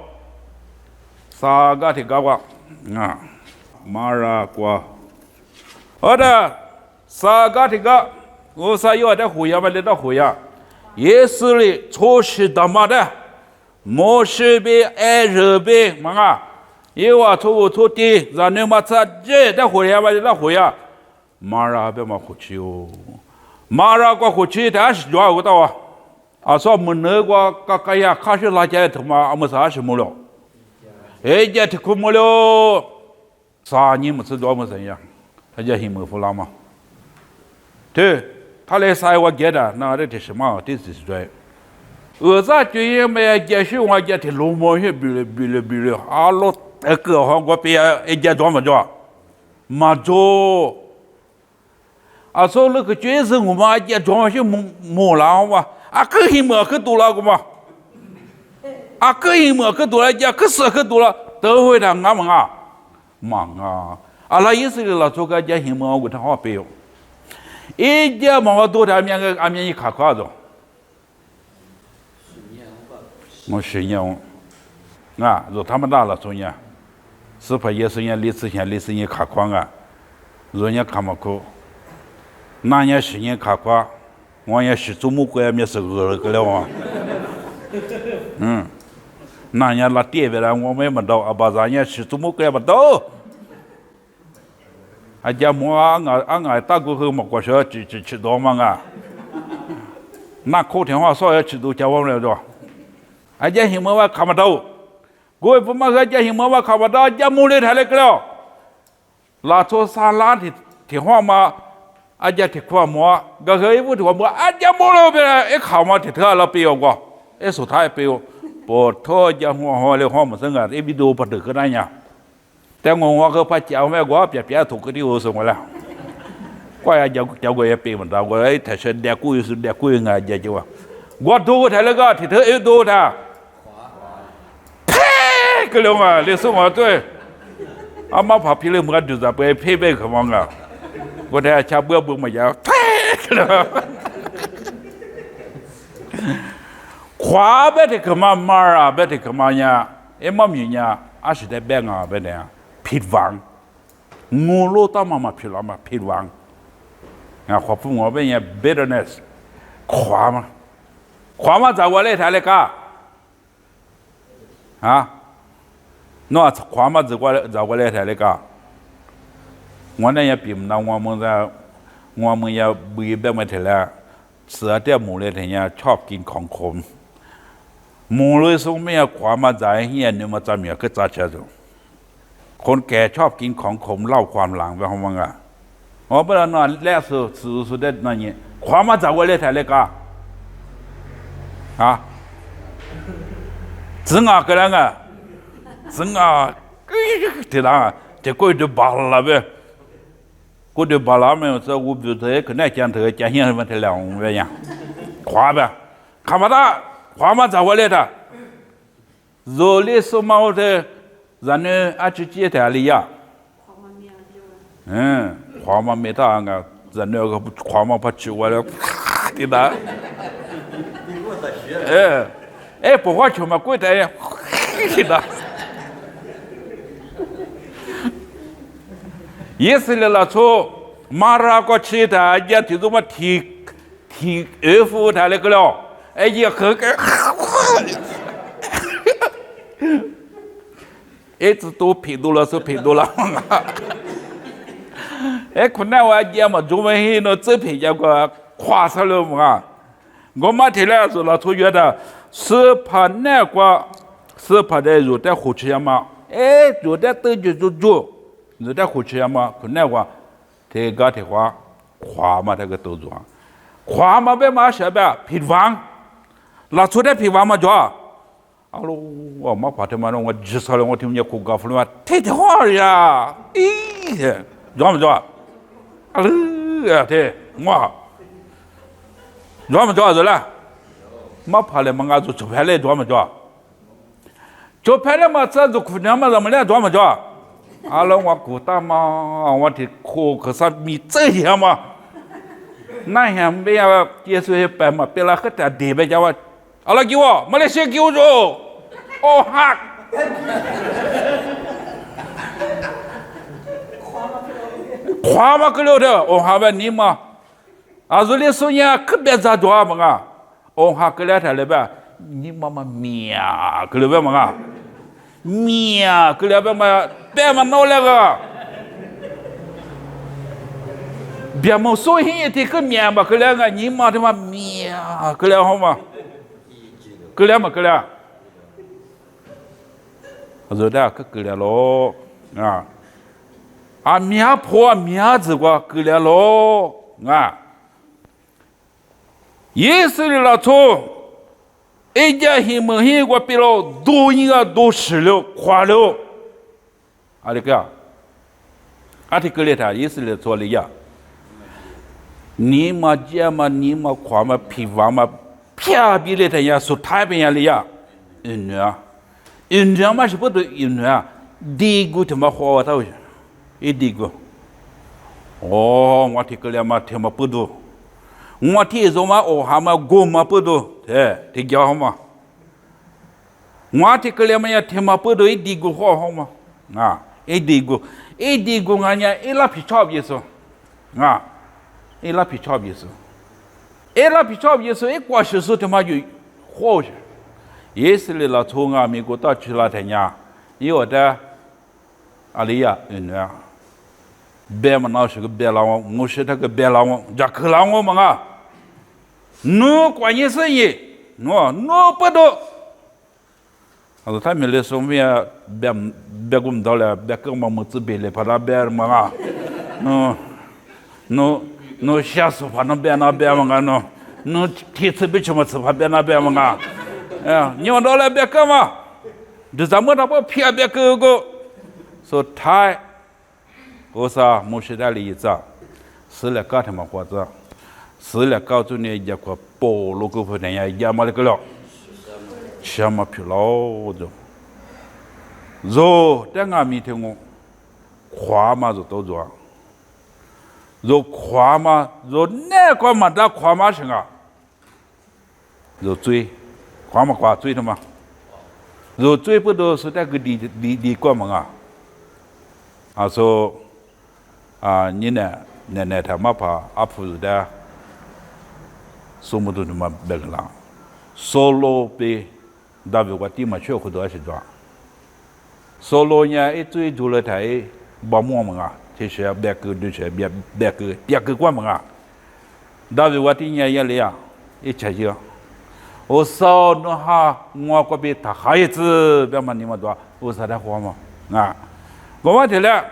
啥个天搞过，啊，马拉过，好的，啥个天搞。我说要的回呀嘛，来到回呀，也是哩，初时的嘛的，莫是被爱热被嘛啊，因为初地，然后嘛这的回呀嘛，来到回呀，马拉别嘛回去哟，马拉过回去，但是主要我到啊，说没那个呀，开始拉家头嘛，没啥事没了，哎，家头可没了，3年没吃多没怎样，他家还没付了嘛，对。他来晒我给的，那这什么？这是对。在对面没接受我给的龙毛些比了，啊，老那个哈，我别一家装不装？没做。啊，说那个就是我们一家装些木了嘛，啊，个人么可多了个嘛，啊，个人么可多了，家可是可多了，都会的俺们啊，忙啊，啊，那意思了，做个家什么我他好背哟。一家忙多的，俺们一看看着，我10年，啊，就他们大了中年，18、10年、20年看看啊，人家看没过，那年10年看看，我也是周末过也没是饿了啊，那年那店外我们也没到，啊，把咱也是周末过也没到。啊，家么俺大过后没过说吃到嘛啊，那客厅话少要吃到家我们了着，啊家什么话看不到，我也不嘛个家什么话看不到，家没来台来个了，拉出山拉的天话嘛，啊家天话么，个一屋天话么，啊家没了别一看嘛天特了别个，一说他也别个，不托家话来话么生啊，一比都不得个那样。แต่งงก็พระเจ้าแม่ก็เปียถูกก็ที่โอสงแล้วก็จะก็ยังเป็นเหมือนเราก็ไอ้แต่เสด็จกูยังไงจะจีวะก็ดูแต่แล้วก็ที่เธอดูท่าเพ่ก็เลยมาเรียกส่งมาด้วยอามาพาพี่เรื่องมันดูจะไปเพ่ขมองอ่ะก็แต่ชาวเบื่อมายาวเพ่ก็เลยขวาเบ็ดขมามาอ่ะเบ็ดขมาเนี่ยเอ็มมีเนี่ยอาศัยได้แบ่งอ่ะเบ็ดเนี่ยผิดหวังงูโลต้ามาผิดหวังมาผิดหวังอ่ะขอบคุณว่าเป็นอย่าง bitterness ขวามาจากวันแรกถ่ายเลยก้าฮะนอกขวามาจากวันแรกถ่ายเลยก้าวันนั้นยังปีมน้องมึงยังบีบได้ไม่ถึงแล้วเสือเตี้ยหมูเลยทีเนี้ยชอบกินของขมหมูเลยส่งไม่ขวามาจากเฮียเนี่ยมาจำเมียก็จ่าเชื่อคนแก่ชอบกินของขมเล่าความหลังไปของมันอ่ะอ๋อเวลานอนแรกสุดได้นั่นเนี่ยขวามาจากวันแรกถ่ายเลยก้าฮะ真啊，个人啊，真啊，对啦，这过去巴拉呗，过去巴拉没有这我比如可能讲现什么的了，我们讲，花呗，看不到，花嘛咋回来的？肉里什么的，人呢啊去接台里呀，花嘛没到啊，人那个花嘛怕吃完了，对啦。不花钱嘛，贵的呀，的。以色列那处马拉过去的，也就这么提二夫他那个了，也喝个，一直都骗多了，可能我也嘛，中文系那这篇那个夸上了嘛，我嘛听了是那处觉得是怕那个是怕的有点好吃嘛，有点都就。你在火车嘛？可能话，这个的话，花嘛这个都做，花嘛别嘛下边皮房，那出来皮房嘛做，啊喽，我嘛怕他妈我至少了我听人家口告诉我，太好呀，做没做？啊喽，对，我做没做是啦？嘛怕了嘛，俺做拍来做没做？做拍了嘛，这做苦娘嘛，怎么来做没做？阿拉我古大嘛，我的可是米这样嘛，那样没有接受一般嘛，别了和他对别叫我，阿拉给我，马来西亚给我做，哦哈，花嘛给了的，哦哈呗你嘛，啊这里说呀可别咋做嘛啊，哦哈给了他了呗，你妈妈喵给了呗嘛啊，喵给了呗嘛。别嘛闹那个，别嘛说一点个面嘛，个两个你妈的嘛面，个两好嘛，个两嘛个两，热的个两咯啊，面婆面子个个两咯啊，也是那错，一家人们很过比了，都应该都吃了花了。阿里个，阿提格列他意思是做了呀，你嘛见嘛，你嘛夸嘛皮房嘛，偏比列他呀，说太平洋里呀，印度嘛是不对，印度啊，第一个他妈花我头去，一第一个，哦，我提格列嘛他妈不多，我提着嘛哦哈嘛过嘛不多，提叫好嘛，我提格列嘛呀他妈不多一第一个好嘛，啊。一地个俺家一拉皮炒意思，啊，一拉皮炒意思，一过些时他妈就好些，也是来了从美国到去了他家，有的阿里呀，别嘛那是个别老王，我是那个别老王，叫克老王嘛啊，侬关键生意，侬不多。alors他们来说明别我们到了别跟我们这边来怕那边嘛啊no下手怕那边嘛啊no提次别什么吃怕边那边嘛啊你们到了别干嘛这咱们那不偏别个说太我说没事的例子是来搞他们活着是来搞出呢一个保罗个朋友也没那个了吃嘛疲劳着，肉在俺面前我夸嘛就都做，肉夸嘛肉那个嘛在夸嘛是啊，肉追，夸嘛夸追的嘛，肉追不都是那个离过嘛啊，说啊你呢奶奶他妈怕阿婆的，什么都他妈别个啦，solo 被。大别个地嘛学好多是做，所以呢，一追做了台把么嘛，其实别个就是别个管嘛，大别个地呢也来啊，一吃就，我说那哈我这边他孩子别嘛你们做，我说他话嘛啊，我问题了，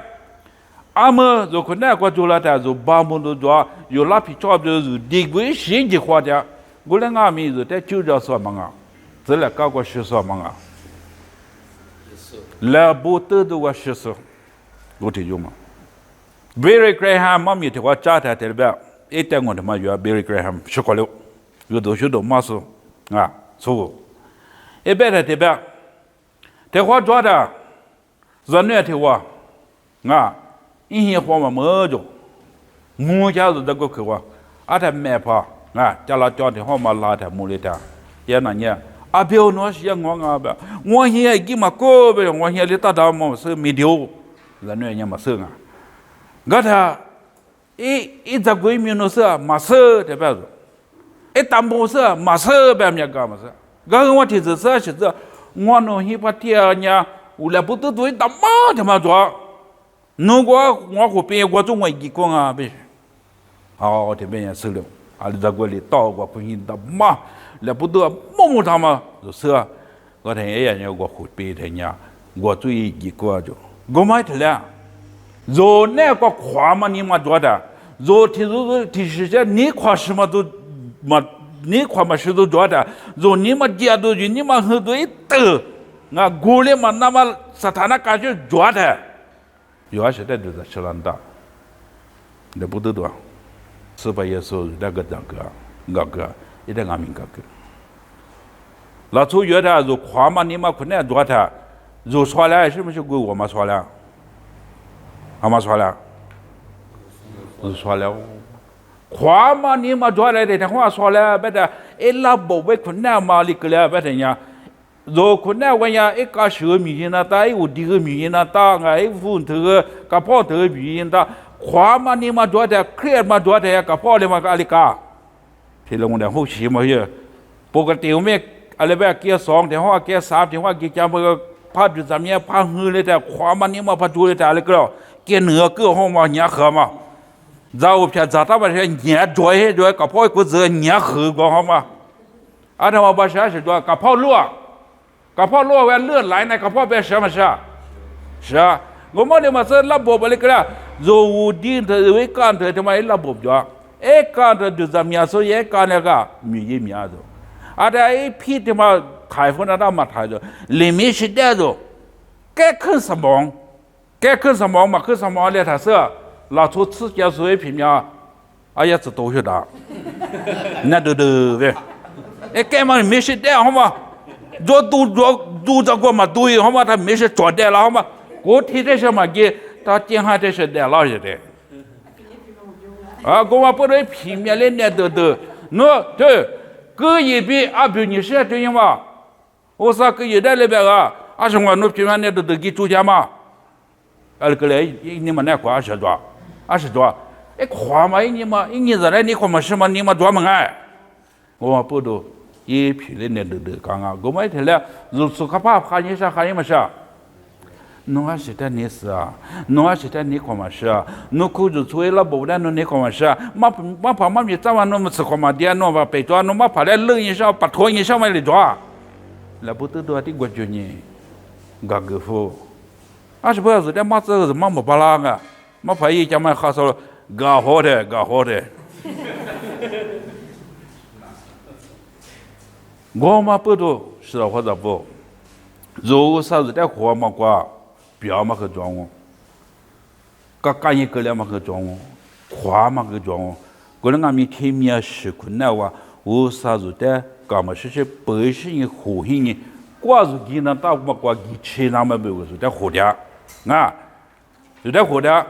俺们如果那个做了台就把么都做，有拉皮差不多就地归先的话的，我来俺们就在就着说嘛啊。这来搞个学说嘛啊，来不得的个学说，我听有嘛。Billy Graham 妈咪的话扎他这边，一旦我他妈有 Billy Graham 学过了，有多嘛是啊，错。一般的这边，这话做的，人呢的话，啊，一些话嘛没做，我家是这个口话，阿他没怕啊，叫他叫的话嘛拉他木里的。也那年阿彪那是我阿彪，我现在给嘛过呗，我现在里打打么是没丢，人家也没生啊，我他一只闺蜜那是没生的别子，一单不是没生别面干么是，我提子是我那些把天呀，我来不得对他妈他妈做，如果我和别个中国一讲啊别，好这边也收了，啊你在国里到过不行他妈。来不得，么他妈就是，我听爷爷我会背听呀，我最一个就，我买的了，若那个夸嘛你嘛做的，若提实些你夸什么都嘛，你夸嘛是都做的，若你嘛接都就你嘛很多一得，那过来嘛那么撒他那感觉做的，有些的就是吃烂的，来不得多，是吧？也是那个那个。一点俺明个个，那从原来就夸嘛，你嘛困难多的，就说了是不是归我们说了？俺们说了，就说了，夸嘛你嘛做来的，他话说了，别的一拉不为困难嘛，你个了别的呀，如困难我呀，一个小米音那大，有第个米音那大，哎，富头个个跑头米音大，夸嘛你嘛做的，kreat嘛做的，个跑的嘛个阿里个。ที่ลงเดี๋ยวหูชีมาเยอะปกติไม่อะไรแบบเกียร์สองเดี๋ยวว่าเกียร์สามเดี๋ยวว่าเกียร์จำมันก็พาจุดสามเนี่ยพาหื้อเลยแต่ความมันนี่มาพาจูเลยแต่อะไรก็แล้วเกียร์เหนือเกือบห้องมาเหนียวเขมาเราเพียรจะทำอะไรเหนียวจ่อยกับพ่อกูเจอเหนียวขือก็ห้องมาอันนั้นว่าภาษา是说กับพ่อรั่วเวลาเลือดไหลในกับพ่อเป็น什么事是啊我们เนี่ยมาเจอระบบอะไรก็แล้วเราดีนเธอไว้การเธอทำไมระบบจ้ะการเดินจำยาโซเยการเนี่ยก็มีเยอะมีอะไรอะไรพี่ที่มาถ่ายคนนั้นมาถ่ายดูลิมิตได้ดูแก้ขึ้นสมองมาขึ้นสมองเลยถ้าเสือเราทุกสิ่งสวยพิมพ์เนี่ยอายะจะโตขึ้นได้นั่นดูเว้ยแก้มันไม่ใช่ได้หรอมาดูจากกูมาดูหรอมาถ้าไม่ใช่จอดได้แล้วหรอมากูที่ได้ใช่ไหมกี่ถ้าเจ้าหาได้ใช่ได้แล้วใช่ไหม啊，我不能平面的那都，那对，个一比阿比你是对吗？我说个一代那边啊，是我那平面那都给出钱嘛，个来你们那块20多，夸嘛你在那你夸嘛什么你们多么爱，我不都一批的那都刚刚，我们听了如此可怕，喊你么事？侬还是在你是啊，侬还是在你看嘛是啊，侬口就出来了不然侬你看嘛是啊，嘛怕嘛咪早晚侬们吃看嘛点侬把白抓侬嘛怕来冷一下把拖一下嘛来抓，来不得多的我就你，个个夫，是不是在嘛这个嘛没巴拉个，嘛怕一家嘛好说搞好的，我嘛不多是啊或者不，如果啥子在活嘛瓜。不要嘛去装我，干一个了嘛去装我，夸嘛去装我，可能俺们天面是困难哇，我啥子的，干嘛是百姓活人呢？挂住给那打嘛挂给吃那么没有是在活的，是在活的，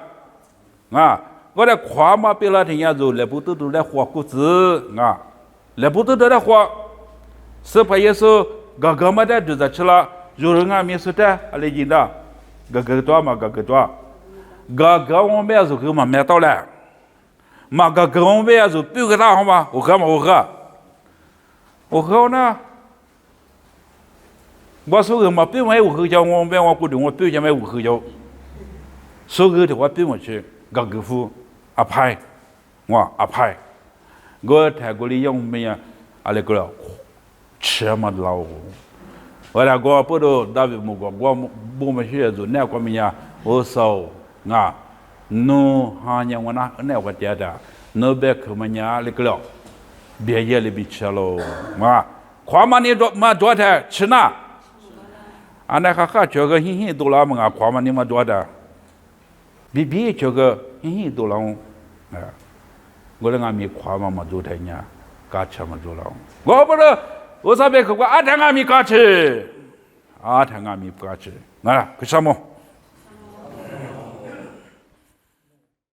我在夸嘛别那天呀就来不都来活谷子来不都来活，是怕也是个嘛的就在吃了，有人俺们是的，来人的。个多嘛个我们就给嘛买到了，嘛个我们就标个大好吗？我喝呢，我说个嘛标买我喝叫我买我固定我标价买我喝叫，说个的话标我去个夫阿派，我泰国里用咩呀？阿那个吃嘛老。我那个不都大卫木个，我不么学做那个么呀？我说侬哈呀我那个爹的，侬别去么呀？那个了，别也里边吃喽，夸嘛你做的吃哪？那哈这个很多了嘛，夸嘛你嘛做的，比这个很多了，我那俺们夸嘛做的呢，干吃嘛做了，我不是。我这边可我阿汤阿米嘎吃，那个什么。